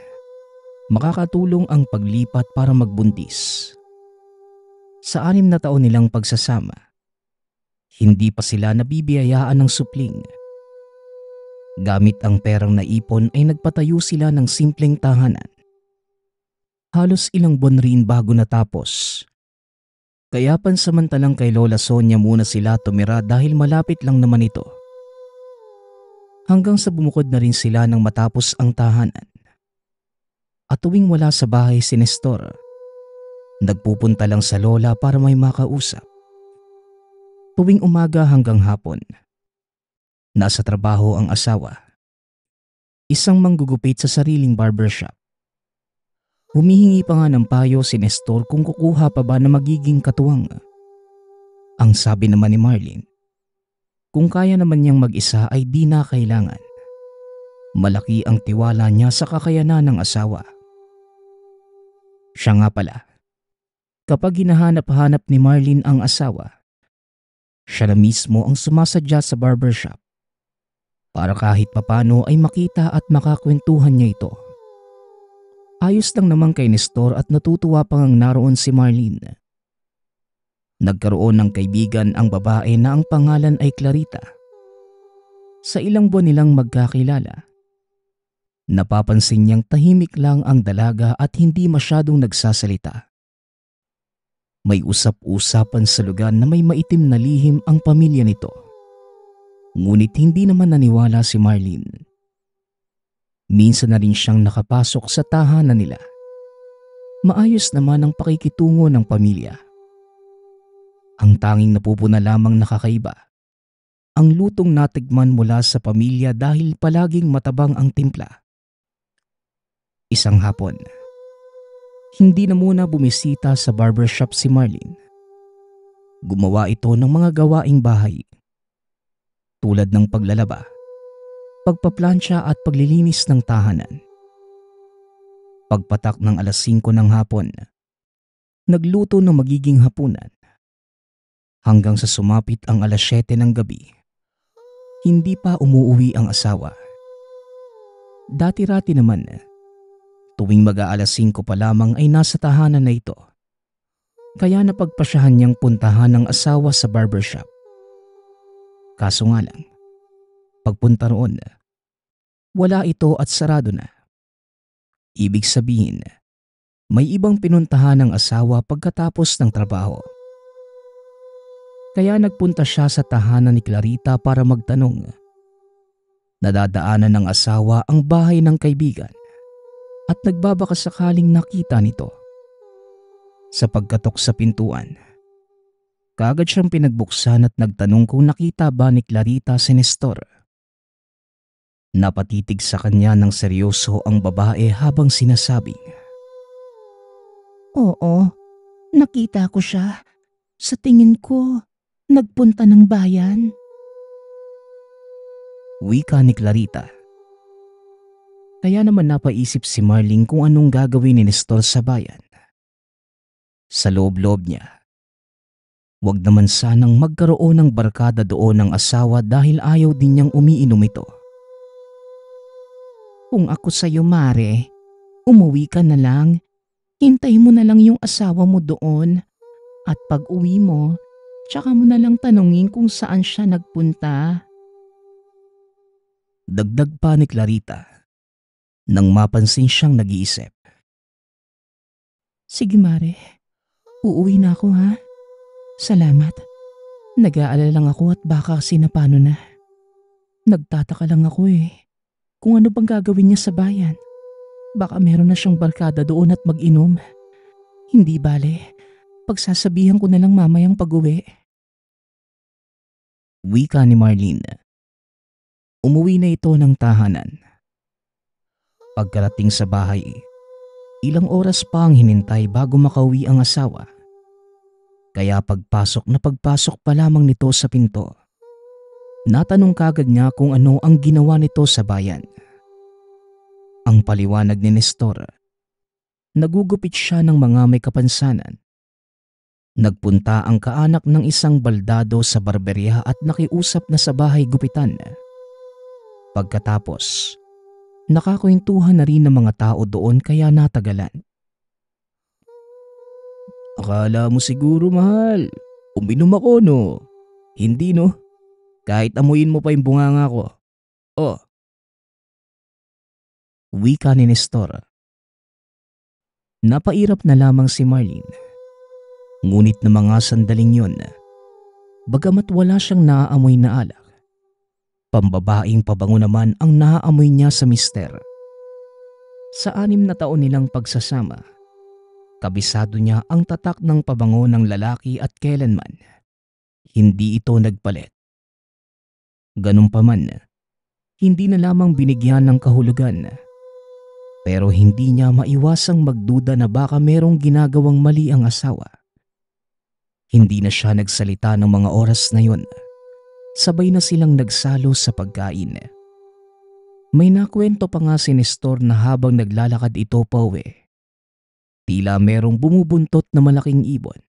makakatulong ang paglipat para magbuntis. Sa 6 na taon nilang pagsasama, hindi pa sila nabibiyayaan ng supling. Gamit ang perang naipon ay nagpatayo sila ng simpleng tahanan. Halos ilang buwan rin bago natapos. Kaya pansamantalang kay Lola Sonia muna sila tumira dahil malapit lang naman ito. Hanggang sa bumukod na rin sila nang matapos ang tahanan. At tuwing wala sa bahay si Nestor, nagpupunta lang sa lola para may makausap. Tuwing umaga hanggang hapon, nasa trabaho ang asawa. Isang manggugupit sa sariling barbershop. Humihingi pa nga ng payo si Nestor kung kukuha pa ba na magiging katuwang. Ang sabi naman ni Marlene, kung kaya naman niyang mag-isa ay di na kailangan. Malaki ang tiwala niya sa kakayanan ng asawa. Siya nga pala, kapag hinahanap-hanap ni Marlene ang asawa, siya na mismo ang sumasadya sa barbershop para kahit papano ay makita at makakwentuhan niya ito. Ayos lang naman kay Nestor at natutuwa pang naroon si Marlene. Nagkaroon ng kaibigan ang babae na ang pangalan ay Clarita. Sa ilang buwan nilang magkakilala, napapansin niyang tahimik lang ang dalaga at hindi masyadong nagsasalita. May usap-usapan sa lugar na may maitim na lihim ang pamilya nito. Ngunit hindi naman naniwala si Marlene. Minsan na rin siyang nakapasok sa tahanan nila. Maayos naman ang pakikitungo ng pamilya. Ang tanging napupuna lamang nakakaiba, ang lutong natikman mula sa pamilya dahil palaging matabang ang timpla. Isang hapon, hindi na muna bumisita sa barbershop si Marlene. Gumawa ito ng mga gawaing bahay, tulad ng paglalaba, pagpaplansya at paglilinis ng tahanan. Pagpatak ng 5:00 ng hapon, nagluto ng magiging hapunan. Hanggang sa sumapit ang 7:00 ng gabi, hindi pa umuuwi ang asawa. Dati-rati naman, tuwing mag-5:00 pa lamang ay nasa tahanan na ito. Kaya napagpasyahan niyang puntahan ng asawa sa barbershop. Kaso nga lang, pagpunta roon, wala ito at sarado na. Ibig sabihin, may ibang pinuntahan ng asawa pagkatapos ng trabaho. Kaya nagpunta siya sa tahanan ni Clarita para magtanong. Nadadaanan ng asawa ang bahay ng kaibigan at nagbabaka sakaling nakita nito. Sa pagkatok sa pintuan, kaagad siyang pinagbuksan at nagtanong kung nakita ba ni Clarita si Nestor. Napatitig sa kanya ng seryoso ang babae habang sinasabing, Oo, nakita ko siya. Sa tingin ko, nagpunta ng bayan. wika ni Clarita. Kaya naman napaisip si Marlene kung anong gagawin ni Nestor sa bayan. Sa loob-loob niya, wag naman sanang magkaroon ng barkada doon ng asawa dahil ayaw din niyang umiinom ito. Kung ako sa'yo, Mare, umuwi ka na lang. Hintay mo na lang yung asawa mo doon. At pag uwi mo, tsaka mo na lang tanungin kung saan siya nagpunta. Dagdag pa ni Clarita nang mapansin siyang nag-iisip. Sige, Mare. Uuwi na ako, ha? Salamat. Nag-aalala lang ako at baka kasi napano na. Nagtataka lang ako kung ano bang gagawin niya sa bayan. Baka meron na siyang barkada doon at mag-inom. Hindi bale, pagsasabihan ko na lang mamayang pag-uwi. Wika ni Marlene. Umuwi na ito ng tahanan. Pagkarating sa bahay, ilang oras pa ang hinintay bago makauwi ang asawa. Kaya pagpasok pa lamang nito sa pinto, natanong kagad niya kung ano ang ginawa nito sa bayan. Ang paliwanag ni Nestor, nagugupit siya ng mga may kapansanan. Nagpunta ang kaanak ng isang baldado sa barberya at nakiusap na sa bahay gupitan. Pagkatapos, nakakwentuhan na rin ng mga tao doon kaya natagalan. Akala mo siguro, mahal, uminom ako, no? Hindi, no? Kahit amuyin mo pa yung bunganga ko. Oh. Wika ni Nestor. Napairap na lamang si Marlene. Ngunit na mga sandaling yun, bagamat wala siyang naaamoy na alak, pambabaing pabango naman ang naaamoy niya sa mister. Sa 6 na taon nilang pagsasama, kabisado niya ang tatak ng pabango ng lalaki at kailanman hindi ito nagpalit. Ganun pa man, hindi na lamang binigyan ng kahulugan. Pero hindi niya maiwasang magduda na baka merong ginagawang mali ang asawa. Hindi na siya nagsalita ng mga oras na yun. Sabay na silang nagsalo sa pagkain. May nakwento pa nga si Nestor na habang naglalakad ito pauwi, tila merong bumubuntot na malaking ibon.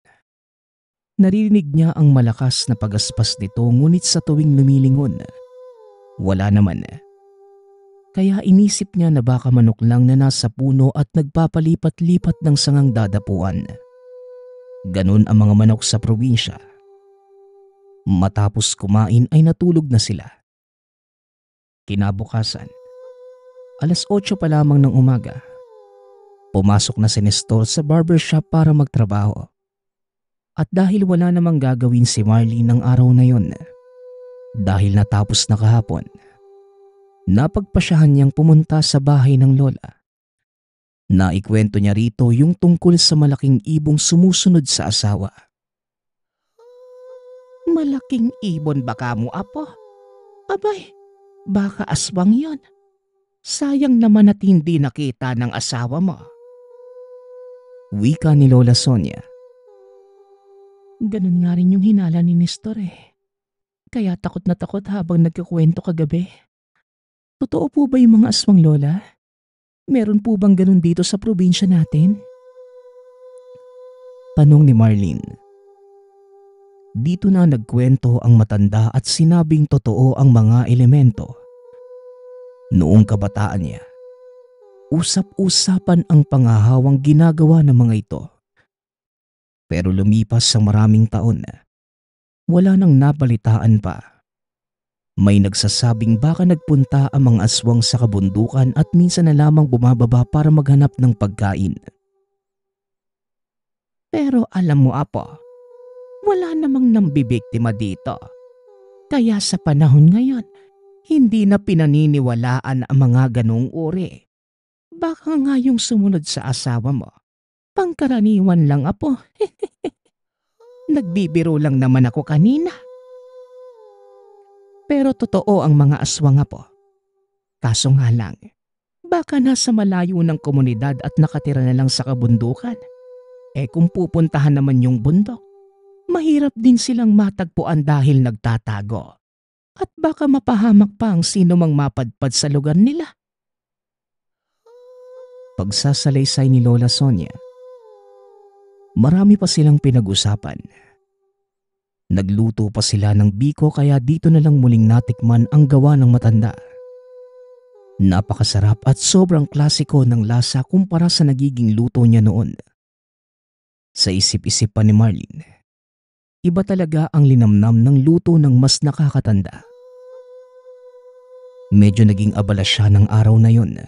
Narinig niya ang malakas na pagaspas nito ngunit sa tuwing lumilingon, wala naman. Kaya inisip niya na baka manok lang na nasa puno at nagpapalipat-lipat ng sangang dadapuan. Ganun ang mga manok sa probinsya. Matapos kumain ay natulog na sila. Kinabukasan, 8:00 pa lamang ng umaga, pumasok na si Nestor sa barbershop para magtrabaho. At dahil wala namang gagawin si Marlene ng araw na yon, dahil natapos na kahapon, napagpasyahan niyang pumunta sa bahay ng lola. Naikwento niya rito yung tungkol sa malaking ibong sumusunod sa asawa. Malaking ibon ba kamo, apo? Abay, baka aswang yon. Sayang naman at hindi nakita ng asawa mo. Wika ni Lola Sonia. Ganun nga rin yung hinala ni Nestor Kaya takot na takot habang nagkakwento kagabi. Totoo po ba yung mga aswang, Lola? Meron po bang ganun dito sa probinsya natin? Tanong ni Marlene. Dito na nagkwento ang matanda at sinabing totoo ang mga elemento. Noong kabataan niya, usap-usapan ang pangahawang ginagawa ng mga ito. Pero lumipas ang maraming taon, wala nang nabalitaan pa. May nagsasabing baka nagpunta ang mga aswang sa kabundukan at minsan na lamang bumababa para maghanap ng pagkain. Pero alam mo, apo, wala namang nambibiktima dito. Kaya sa panahon ngayon, Hindi na pinaniniwalaan ang mga ganong uri. Baka nga yung sumunod sa asawa mo. Pangkaraniwan lang, apo. Nagbibiro lang naman ako kanina. Pero totoo ang mga aswang, apo. Kaso nga lang, baka nasa malayo ng komunidad at nakatira na lang sa kabundukan. Kung pupuntahan naman yung bundok, mahirap din silang matagpuan dahil nagtatago. At baka mapahamak pa ang sino mang mapadpad sa lugar nila. Pagsasalaysay ni Lola Sonia, marami pa silang pinag-usapan. Nagluto pa sila ng biko kaya dito na lang muling natikman ang gawa ng matanda. Napakasarap at sobrang klasiko ng lasa kumpara sa nagiging luto niya noon. Sa isip-isip pa ni Marlene, iba talaga ang linamnam ng luto ng mas nakakatanda. Medyo naging abala siya ng araw na yon.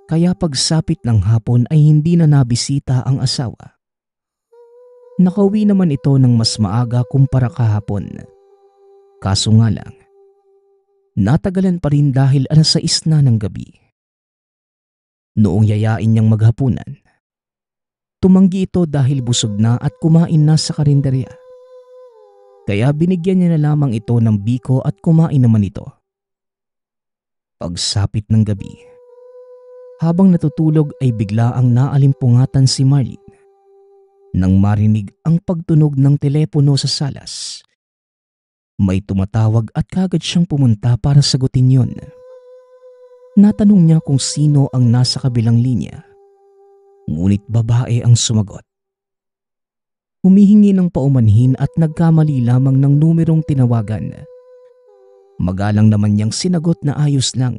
Kaya pagsapit ng hapon ay hindi na nabisita ang asawa. Nakauwi naman ito ng mas maaga kumpara kahapon. Kaso nga lang, natagalan pa rin dahil 6:00 na ng gabi. Noong yayain niyang maghapunan, tumanggi ito dahil busog na at kumain na sa karinderya. Kaya binigyan niya na lamang ito ng biko at kumain naman ito. Pagsapit ng gabi, habang natutulog ay bigla ang naalimpungatan si Marlene nang marinig ang pagtunog ng telepono sa salas. May tumatawag at kagad siyang pumunta para sagutin yon. Natanong niya kung sino ang nasa kabilang linya, ngunit babae ang sumagot. Humihingi ng paumanhin at nagkamali lamang ng numerong tinawagan. Magalang naman niyang sinagot na ayos lang.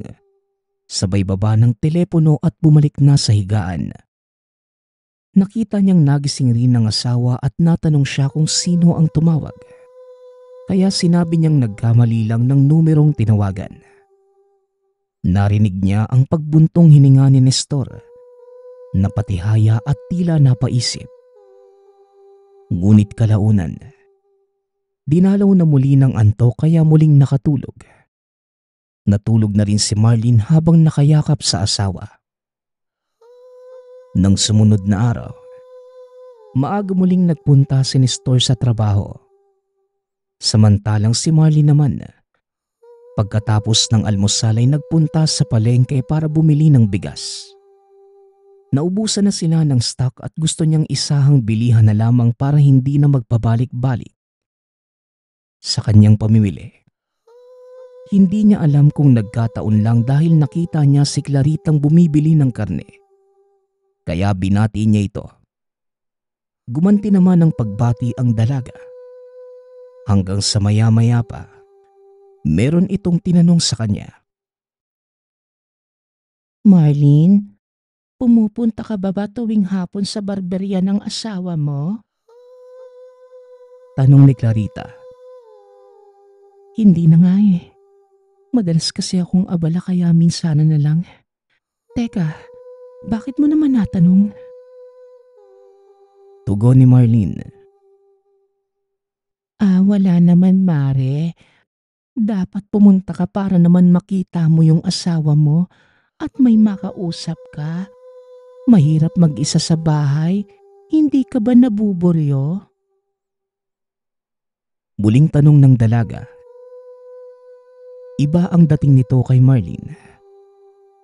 Sabay baba ng telepono at bumalik na sa higaan. Nakita niyang nagising rin ng asawa at natanong siya kung sino ang tumawag. Kaya sinabi niyang nagkamali lang ng numerong tinawagan. Narinig niya ang pagbuntong hininga ni Nestor. Napatihaya at tila napaisip. Ngunit kalaunan, dinalaw na muli ng antok kaya muling nakatulog. Natulog na rin si Marlene habang nakayakap sa asawa. Nang sumunod na araw, maaga muling nagpunta si Nestor sa trabaho. Samantalang si Marlene naman, pagkatapos ng almusal ay nagpunta sa palengke para bumili ng bigas. Naubusan na sila ng stock at gusto niyang isahang bilihan na lamang para hindi na magpabalik-balik sa kanyang pamimili. Hindi niya alam kung nagkataon lang dahil nakita niya si Claritang bumibili ng karne. Kaya binati niya ito. Gumanti naman ng pagbati ang dalaga. Hanggang sa maya-maya pa, meron itong tinanong sa kanya. Marlene, pumupunta ka ba tuwing hapon sa barberya ng asawa mo? Tanong ni Clarita. Hindi na nga eh. Madalas kasi akong abala kaya minsan na lang. Teka, bakit mo naman natanong? Tugon ni Marlene. Wala naman, Mare. Dapat pumunta ka para naman makita mo yung asawa mo at may makausap ka. Mahirap mag-isa sa bahay. Hindi ka ba nabuburyo? Muling tanong ng dalaga. Iba ang dating nito kay Marlene.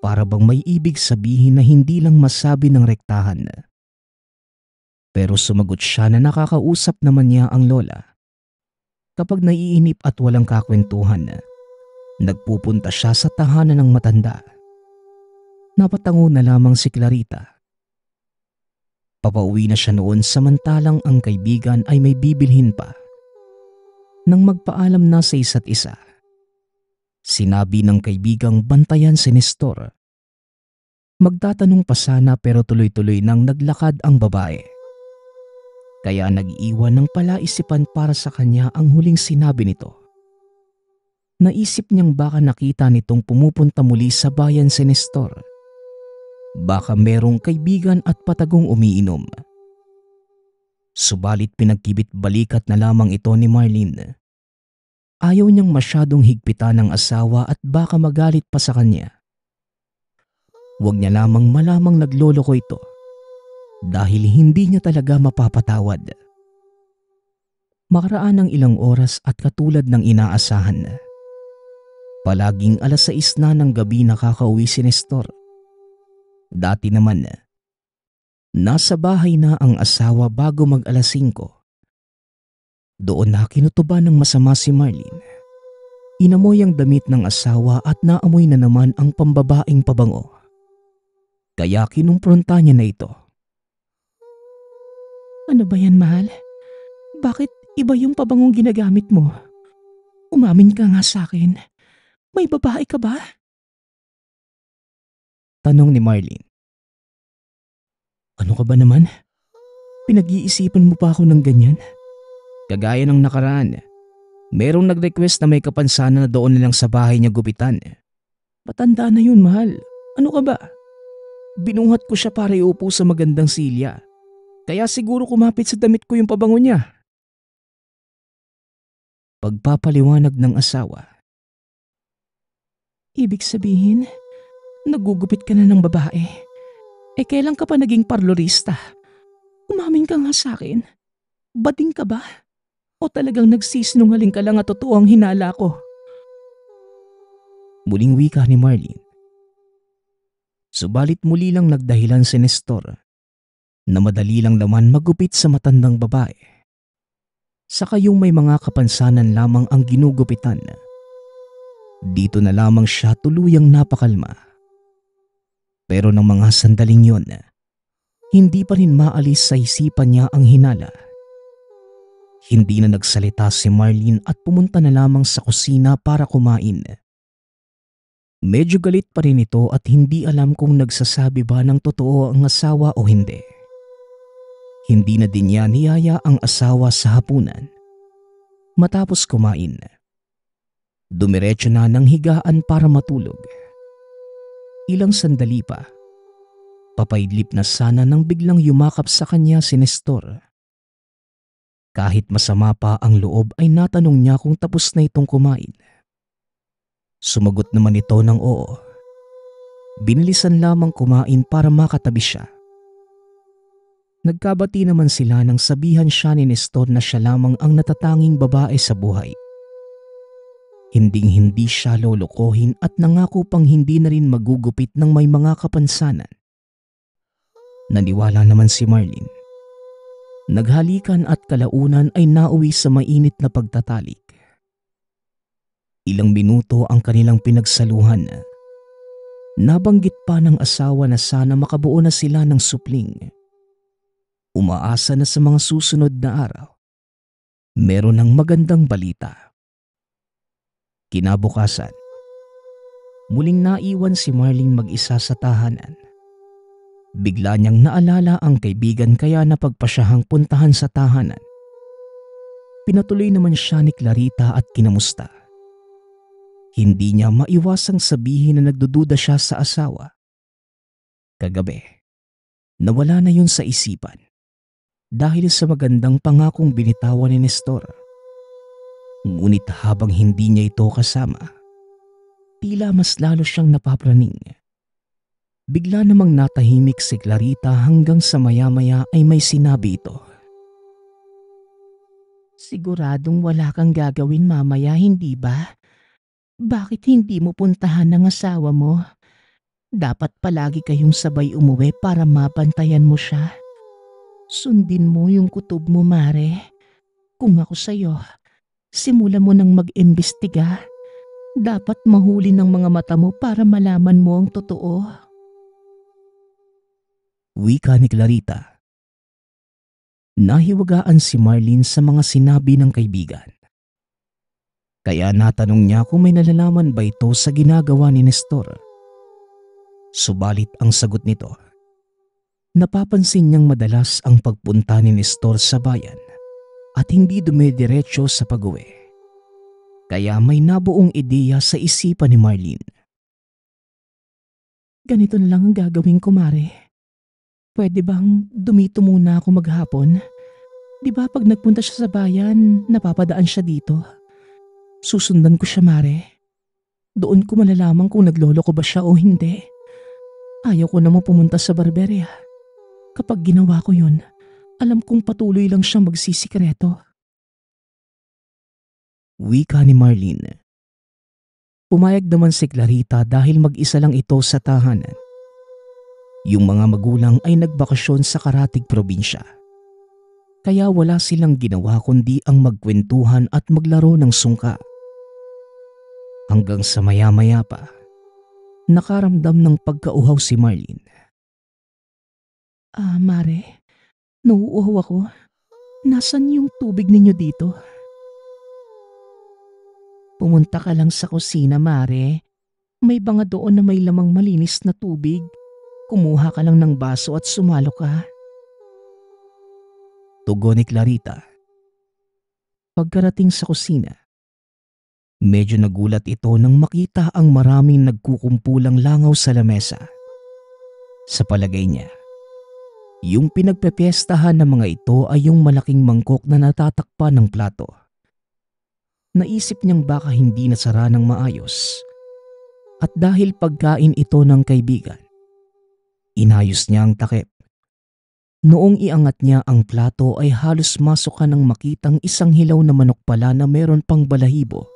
Para bang may ibig sabihin na hindi lang masabi ng rektahan. Pero sumagot siya na nakakausap naman niya ang lola. Kapag naiinip at walang kakwentuhan, nagpupunta siya sa tahanan ng matanda. Napatango na lamang si Clarita. Papauwi na siya noon samantalang ang kaibigan ay may bibilhin pa. Nang magpaalam na sa isa't isa, sinabi ng kaibigang bantayan si Nestor. Magtatanong pa sana pero tuloy-tuloy nang naglakad ang babae. Kaya nag-iwan ng palaisipan para sa kanya ang huling sinabi nito. Naisip niyang baka nakita nitong pumupunta muli sa bayan si Nestor. Baka merong kaibigan at patagong umiinom. Subalit pinagkibit balikat na lamang ito ni Marlene. ayaw niyang masyadong higpitan ng asawa at baka magalit pa sa kanya. Huwag niya lamang malamang nagloloko ito dahil hindi niya talaga mapapatawad. Makaraan ng ilang oras at katulad ng inaasahan, palaging 6:00 na ng gabi nakakauwi si Nestor. Dati naman, nasa bahay na ang asawa bago mag 5:00. Doon na kinutuban ng masama si Marlene. Inamoy ang damit ng asawa at naamoy na naman ang pambabaing pabango. Kaya kinumpronta niya na ito. Ano ba yan, mahal? Bakit iba yung pabangong ginagamit mo? Umamin ka nga sa akin. May babae ka ba? Tanong ni Marlene. Ano ka ba naman? Pinag-iisipan mo pa ako ng ganyan? Kagaya ng nakaraan, merong nag-request na may kapansanan na doon nilang sa bahay niya gupitan. Matanda na yun, mahal. Ano ka ba? Binuhat ko siya para iupo sa magandang silya. Kaya siguro kumapit sa damit ko yung pabango niya. Pagpapaliwanag ng asawa. Ibig sabihin, nagugupit ka na ng babae. Kailan ka pa naging parlorista? Umamin ka nga sa akin. Bading ka ba? O talagang nagsisinungaling ka lang at totoo ang hinala ko? Muling wika ni Marlene. Subalit muli lang nagdahilan si Nestor na madali lang naman magupit sa matandang babae. Saka yung may mga kapansanan lamang ang ginugupitan. Dito na lamang siya tuluyang napakalma. Pero ng mga sandaling yon, hindi pa rin maalis sa isipan niya ang hinala. Hindi na nagsalita si Marlene at pumunta na lamang sa kusina para kumain. Medyo galit pa rin ito at hindi alam kung nagsasabi ba ng totoo ang asawa o hindi. Hindi na din niya niyaya ang asawa sa hapunan. Matapos kumain, dumiretso na ng higaan para matulog. Ilang sandali pa, papaidlip na sana nang biglang yumakap sa kanya si Nestor. Kahit masama pa ang loob ay natanong niya kung tapos na itong kumain. Sumagot naman ito ng oo. Binilisan lamang kumain para makatabi siya. Nagkabati naman sila nang sabihan siya ni Nestor na siya lamang ang natatanging babae sa buhay. Hinding-hindi siya lolokohin at nangako pang hindi na rin magugupit ng may mga kapansanan. Naniwala naman si Marlene. Naghalikan at kalaunan ay nauwi sa mainit na pagtatalik. Ilang minuto ang kanilang pinagsaluhan. Nabanggit pa ng asawa na sana makabuo na sila ng supling. Umaasa na sa mga susunod na araw, meron ng magandang balita. Kinabukasan, muling naiwan si Marlene mag-isa sa tahanan. Bigla niyang naalala ang kaibigan kaya napagpasyahang puntahan sa tahanan. Pinatuloy naman siya ni Clarita at kinamusta. Hindi niya maiwasang sabihin na nagdududa siya sa asawa. Kagabi, nawala na yun sa isipan dahil sa magandang pangakong binitawan ni Nestor. Ngunit habang hindi niya ito kasama, tila mas lalo siyang napapraning. Bigla namang natahimik si Clarita hanggang sa maya-maya ay may sinabi ito. Siguradong wala kang gagawin mamaya, hindi ba? Bakit hindi mo puntahan ng asawa mo? Dapat palagi kayong sabay umuwi para mabantayan mo siya. Sundin mo yung kutob mo, Mare. Kung ako sa'yo, simulan mo nang mag-imbestiga. Dapat mahuli ng mga mata mo para malaman mo ang totoo. Wika ni Clarita. Nahiwagaan si Marlene sa mga sinabi ng kaibigan. Kaya natanong niya kung may nalalaman ba ito sa ginagawa ni Nestor. Subalit ang sagot nito, napapansin niyang madalas ang pagpunta ni Nestor sa bayan at hindi dumidiretso sa pag-uwi. Kaya may nabuong ideya sa isipan ni Marlene. Ganito na lang ang gagawin ko, Mare. Pwede bang dumito muna ako maghapon? Di ba pag nagpunta siya sa bayan, napapadaan siya dito? Susundan ko siya, Mare. Doon ko malalaman kung naglolo ko ba siya o hindi. Ayaw ko namang pumunta sa barberya. Kapag ginawa ko yun, alam kong patuloy lang siyang magsisikreto. Wika ni Marlene. Pumayag naman si Clarita dahil mag-isa lang ito sa tahanan. Yung mga magulang ay nagbakasyon sa karatig probinsya. Kaya wala silang ginawa kundi ang magkwentuhan at maglaro ng sungka. Hanggang sa maya-maya pa, nakaramdam ng pagkauhaw si Marlene. Mare, nauuhaw ako. Nasaan yung tubig ninyo dito? Pumunta ka lang sa kusina, Mare. May banga doon na may lamang malinis na tubig. Kumuha ka lang ng baso at sumalo ka. Tugon ni Clarita. Pagkarating sa kusina, medyo nagulat ito nang makita ang maraming nagkukumpulang langaw sa lamesa. Sa palagay niya, yung pinagpepiestahan ng mga ito ay yung malaking mangkok na natatakpan ng plato. Naisip niyang baka hindi nasara ng maayos. At dahil pagkain ito ng kaibigan, inayos niya ang takip. Noong iangat niya ang plato ay halos masok ka nang makitang isang hilaw na manok pala na meron pang balahibo.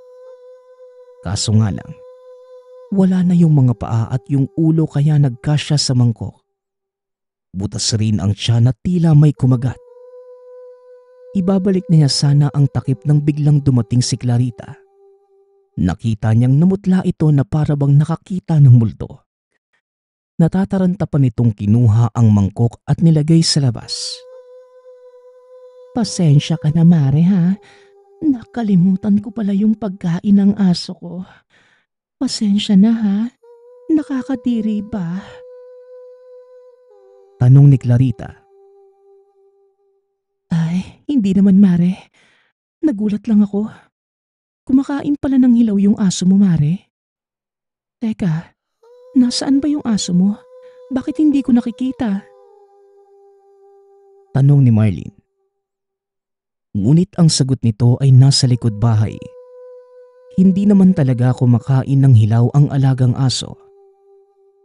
Kaso nga lang, wala na yung mga paa at yung ulo kaya nagkasya sa mangkok. Butas rin ang tiyan at tila may kumagat. Ibabalik na niya sana ang takip nang biglang dumating si Clarita. Nakita niyang namutla ito na parabang nakakita ng multo. Natataranta pa nitong kinuha ang mangkok at nilagay sa labas. Pasensya ka na, Mare, ha? Nakalimutan ko pala yung pagkain ng aso ko. Pasensya na, ha? Nakakadiri ba? Tanong ni Clarita. Ay, hindi naman, Mare. Nagulat lang ako. Kumakain pala ng hilaw yung aso mo, Mare. Teka, nasaan ba yung aso mo? Bakit hindi ko nakikita? Tanong ni Marlene. Ngunit ang sagot nito ay nasa likod bahay. Hindi naman talaga kumakain ng hilaw ang alagang aso.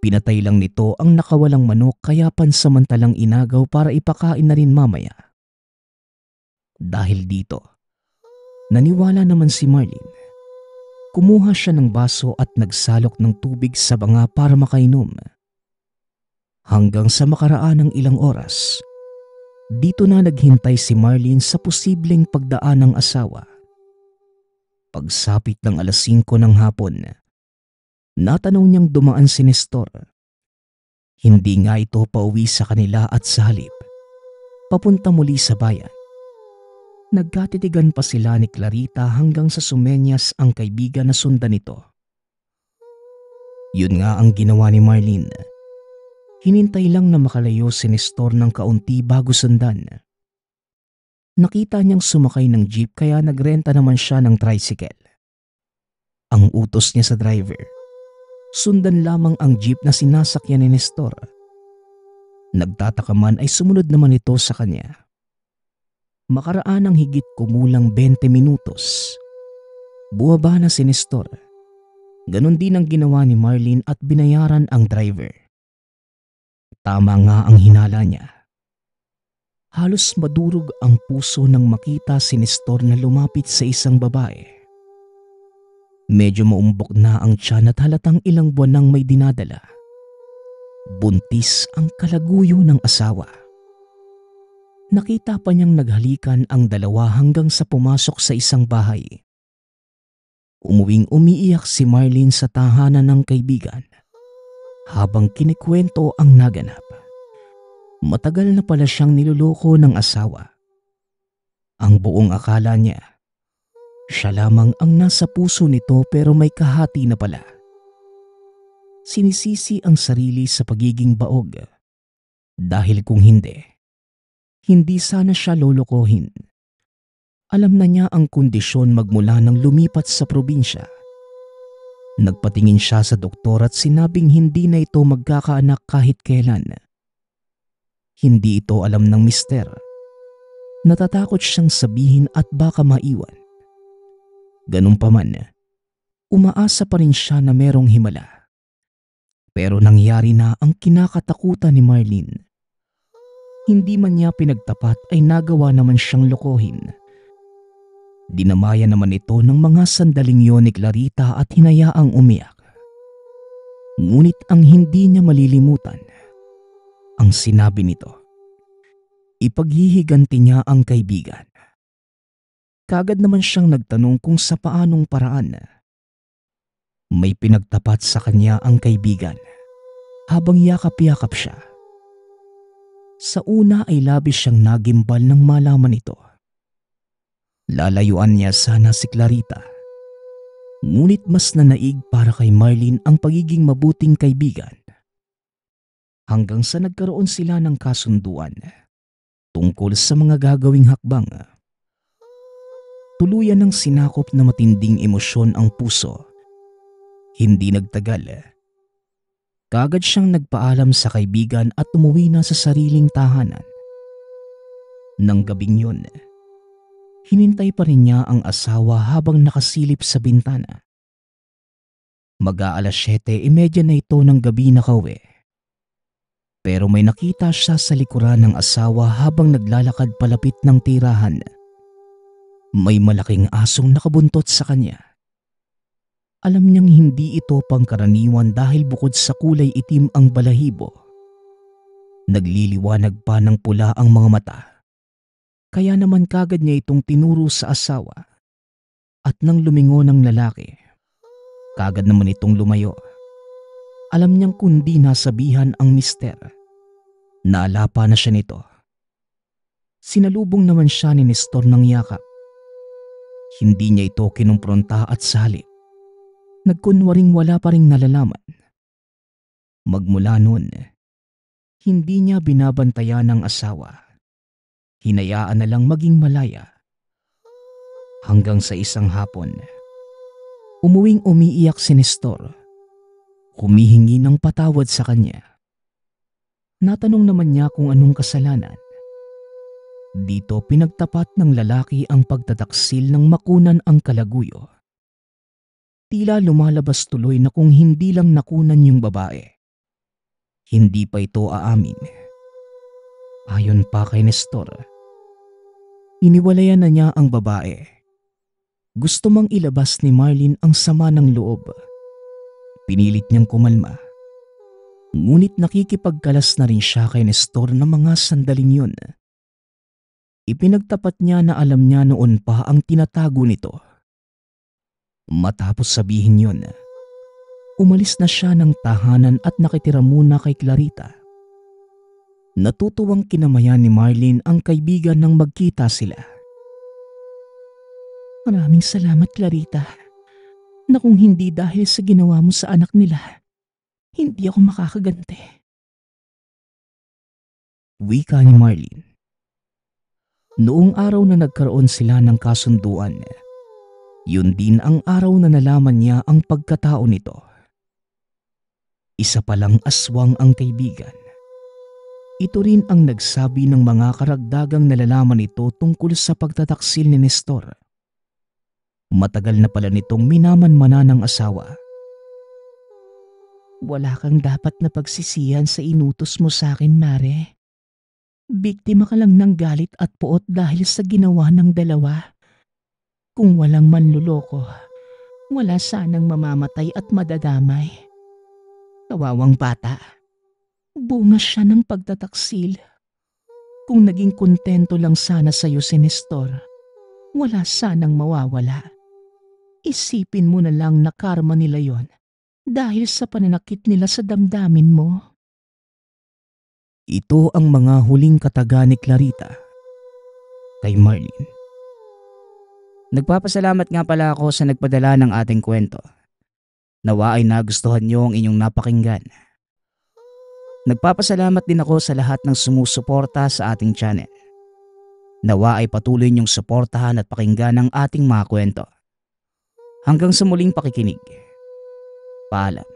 Pinatay lang nito ang nakawalang manok kaya pansamantalang inagaw para ipakain na rin mamaya. Dahil dito, naniwala naman si Marlene. Kumuha siya ng baso at nagsalok ng tubig sa banga para makainom. Hanggang sa makaraan ng ilang oras, dito na naghintay si Marlene sa posibleng pagdaan ng asawa. Pagsapit ng 5:00 ng hapon, natanong niyang dumaan si Nestor. Hindi nga ito pauwi sa kanila at sa halip, papunta muli sa bayan. Nagkatitigan pa sila ni Clarita hanggang sa sumenyas ang kaibigan na sundan nito. Yun nga ang ginawa ni Marlene. Hinintay lang na makalayo si Nestor ng kaunti bago sundan. Nakita niyang sumakay ng jeep kaya nagrenta naman siya ng tricycle. Ang utos niya sa driver, sundan lamang ang jeep na sinasakyan ni Nestor. Nagtataka man ay sumunod naman ito sa kanya. Makaraan ng higit kumulang 20 minutos, buwaba na si Nestor. Ganon din ang ginawa ni Marlene at binayaran ang driver. Tama nga ang hinala niya. Halos madurog ang puso nang makita si Nestor na lumapit sa isang babae. Medyo maumbok na ang tiyan at halatang ilang buwan nang may dinadala. Buntis ang kalaguyo ng asawa. Nakita pa niyang naghalikan ang dalawa hanggang sa pumasok sa isang bahay. Umuwing umiiyak si Marlene sa tahanan ng kaibigan habang kinikwento ang naganap. Matagal na pala siyang niloloko ng asawa. Ang buong akala niya, siya lamang ang nasa puso nito pero may kahati na pala. Sinisisi ang sarili sa pagiging baog dahil kung hindi sana siya lolokohin. Alam na niya ang kondisyon magmula nang lumipat sa probinsya. Nagpatingin siya sa doktor at sinabing hindi na ito magkakaanak kahit kailan. Hindi ito alam ng mister. Natatakot siyang sabihin at baka maiwan. Ganun pa man, umaasa pa rin siya na merong himala. Pero nangyari na ang kinakatakutan ni Marlene. Hindi man niya pinagtapat ay nagawa naman siyang lokohin. Dinamaya naman ito ng mga sandaling yon ni Clarita at hinayaang umiyak. Ngunit ang hindi niya malilimutan, ang sinabi nito, ipaghihiganti niya ang kaibigan. Kagad naman siyang nagtanong kung sa paanong paraan. May pinagtapat sa kanya ang kaibigan habang yakap-yakap siya. Sa una ay labis siyang nagimbal nang malaman ito. Lalayuan niya sana si Clarita. Ngunit mas nanaig para kay Marlene ang pagiging mabuting kaibigan. Hanggang sa nagkaroon sila ng kasunduan tungkol sa mga gagawing hakbang. Tuluyan ng sinakop na matinding emosyon ang puso. Hindi nagtagal. Kagad siyang nagpaalam sa kaibigan at umuwi na sa sariling tahanan. Nang gabing yun, hinintay pa rin niya ang asawa habang nakasilip sa bintana. Mag-aalas 7:30 na ito ng gabi na kauwi. Pero may nakita siya sa likuran ng asawa habang naglalakad palapit ng tirahan. May malaking asong nakabuntot sa kanya. Alam niyang hindi ito pangkaraniwan dahil bukod sa kulay itim ang balahibo, nagliliwanag pa ng pula ang mga mata. Kaya naman kagad niya itong tinuro sa asawa. At nang lumingon ang lalaki, kagad naman itong lumayo. Alam niyang kundi nasabihan ang mister, naalapa na siya nito. Sinalubong naman siya ni Nestor ng yakap. Hindi niya ito kinumpronta at sa halip, nagkunwaring wala pa ring nalalaman. Magmula noon, hindi niya binabantayan ang asawa. Hinayaan na lang maging malaya. Hanggang sa isang hapon, umuwing umiiyak si Nestor. Humihingi ng patawad sa kanya. Natanong naman niya kung anong kasalanan. Dito pinagtapat ng lalaki ang pagtataksil ng makunan ang kalaguyo. Tila lumalabas tuloy na kung hindi lang nakunan yung babae, hindi pa ito aamin. Ayon pa kay Nestor, iniwalayan na niya ang babae. Gusto mang ilabas ni Marlene ang sama ng loob. Pinilit niyang kumalma. Ngunit nakikipagkalas na rin siya kay Nestor ng mga sandaling yun. Ipinagtapat niya na alam niya noon pa ang tinatago nito. Matapos sabihin yun, umalis na siya ng tahanan at nakitira muna kay Clarita. Natutuwang kinamayan ni Marlene ang kaibigan nang magkita sila. Maraming salamat, Clarita, na kung hindi dahil sa ginawa mo sa anak nila, hindi ako makakaganti. Wika ni Marlene. Noong araw na nagkaroon sila ng kasunduan, yun din ang araw na nalaman niya ang pagkatao nito. Isa palang aswang ang kaibigan. Ito rin ang nagsabi ng mga karagdagang nalalaman nito tungkol sa pagtataksil ni Nestor. Matagal na pala nitong minamanmana ng asawa. Wala kang dapat na pagsisihan sa inutos mo sa akin, Mare. Biktima ka lang ng galit at puot dahil sa ginawa ng dalawa. Kung walang manluloko, wala sanang mamamatay at madadamay. Kawawang bata, bunga siya ng pagtataksil. Kung naging kontento lang sana sa'yo si Nestor, wala sanang mawawala. Isipin mo na lang na karma nila yon dahil sa pananakit nila sa damdamin mo. Ito ang mga huling kataga ni Clarita kay Marlene. Nagpapasalamat nga pala ako sa nagpadala ng ating kwento. Nawa ay nagustuhan niyo ang inyong napakinggan. Nagpapasalamat din ako sa lahat ng sumusuporta sa ating channel. Nawa ay patuloy niyong suportahan at pakinggan ang ating mga kwento. Hanggang sa muling pakikinig. Paalam.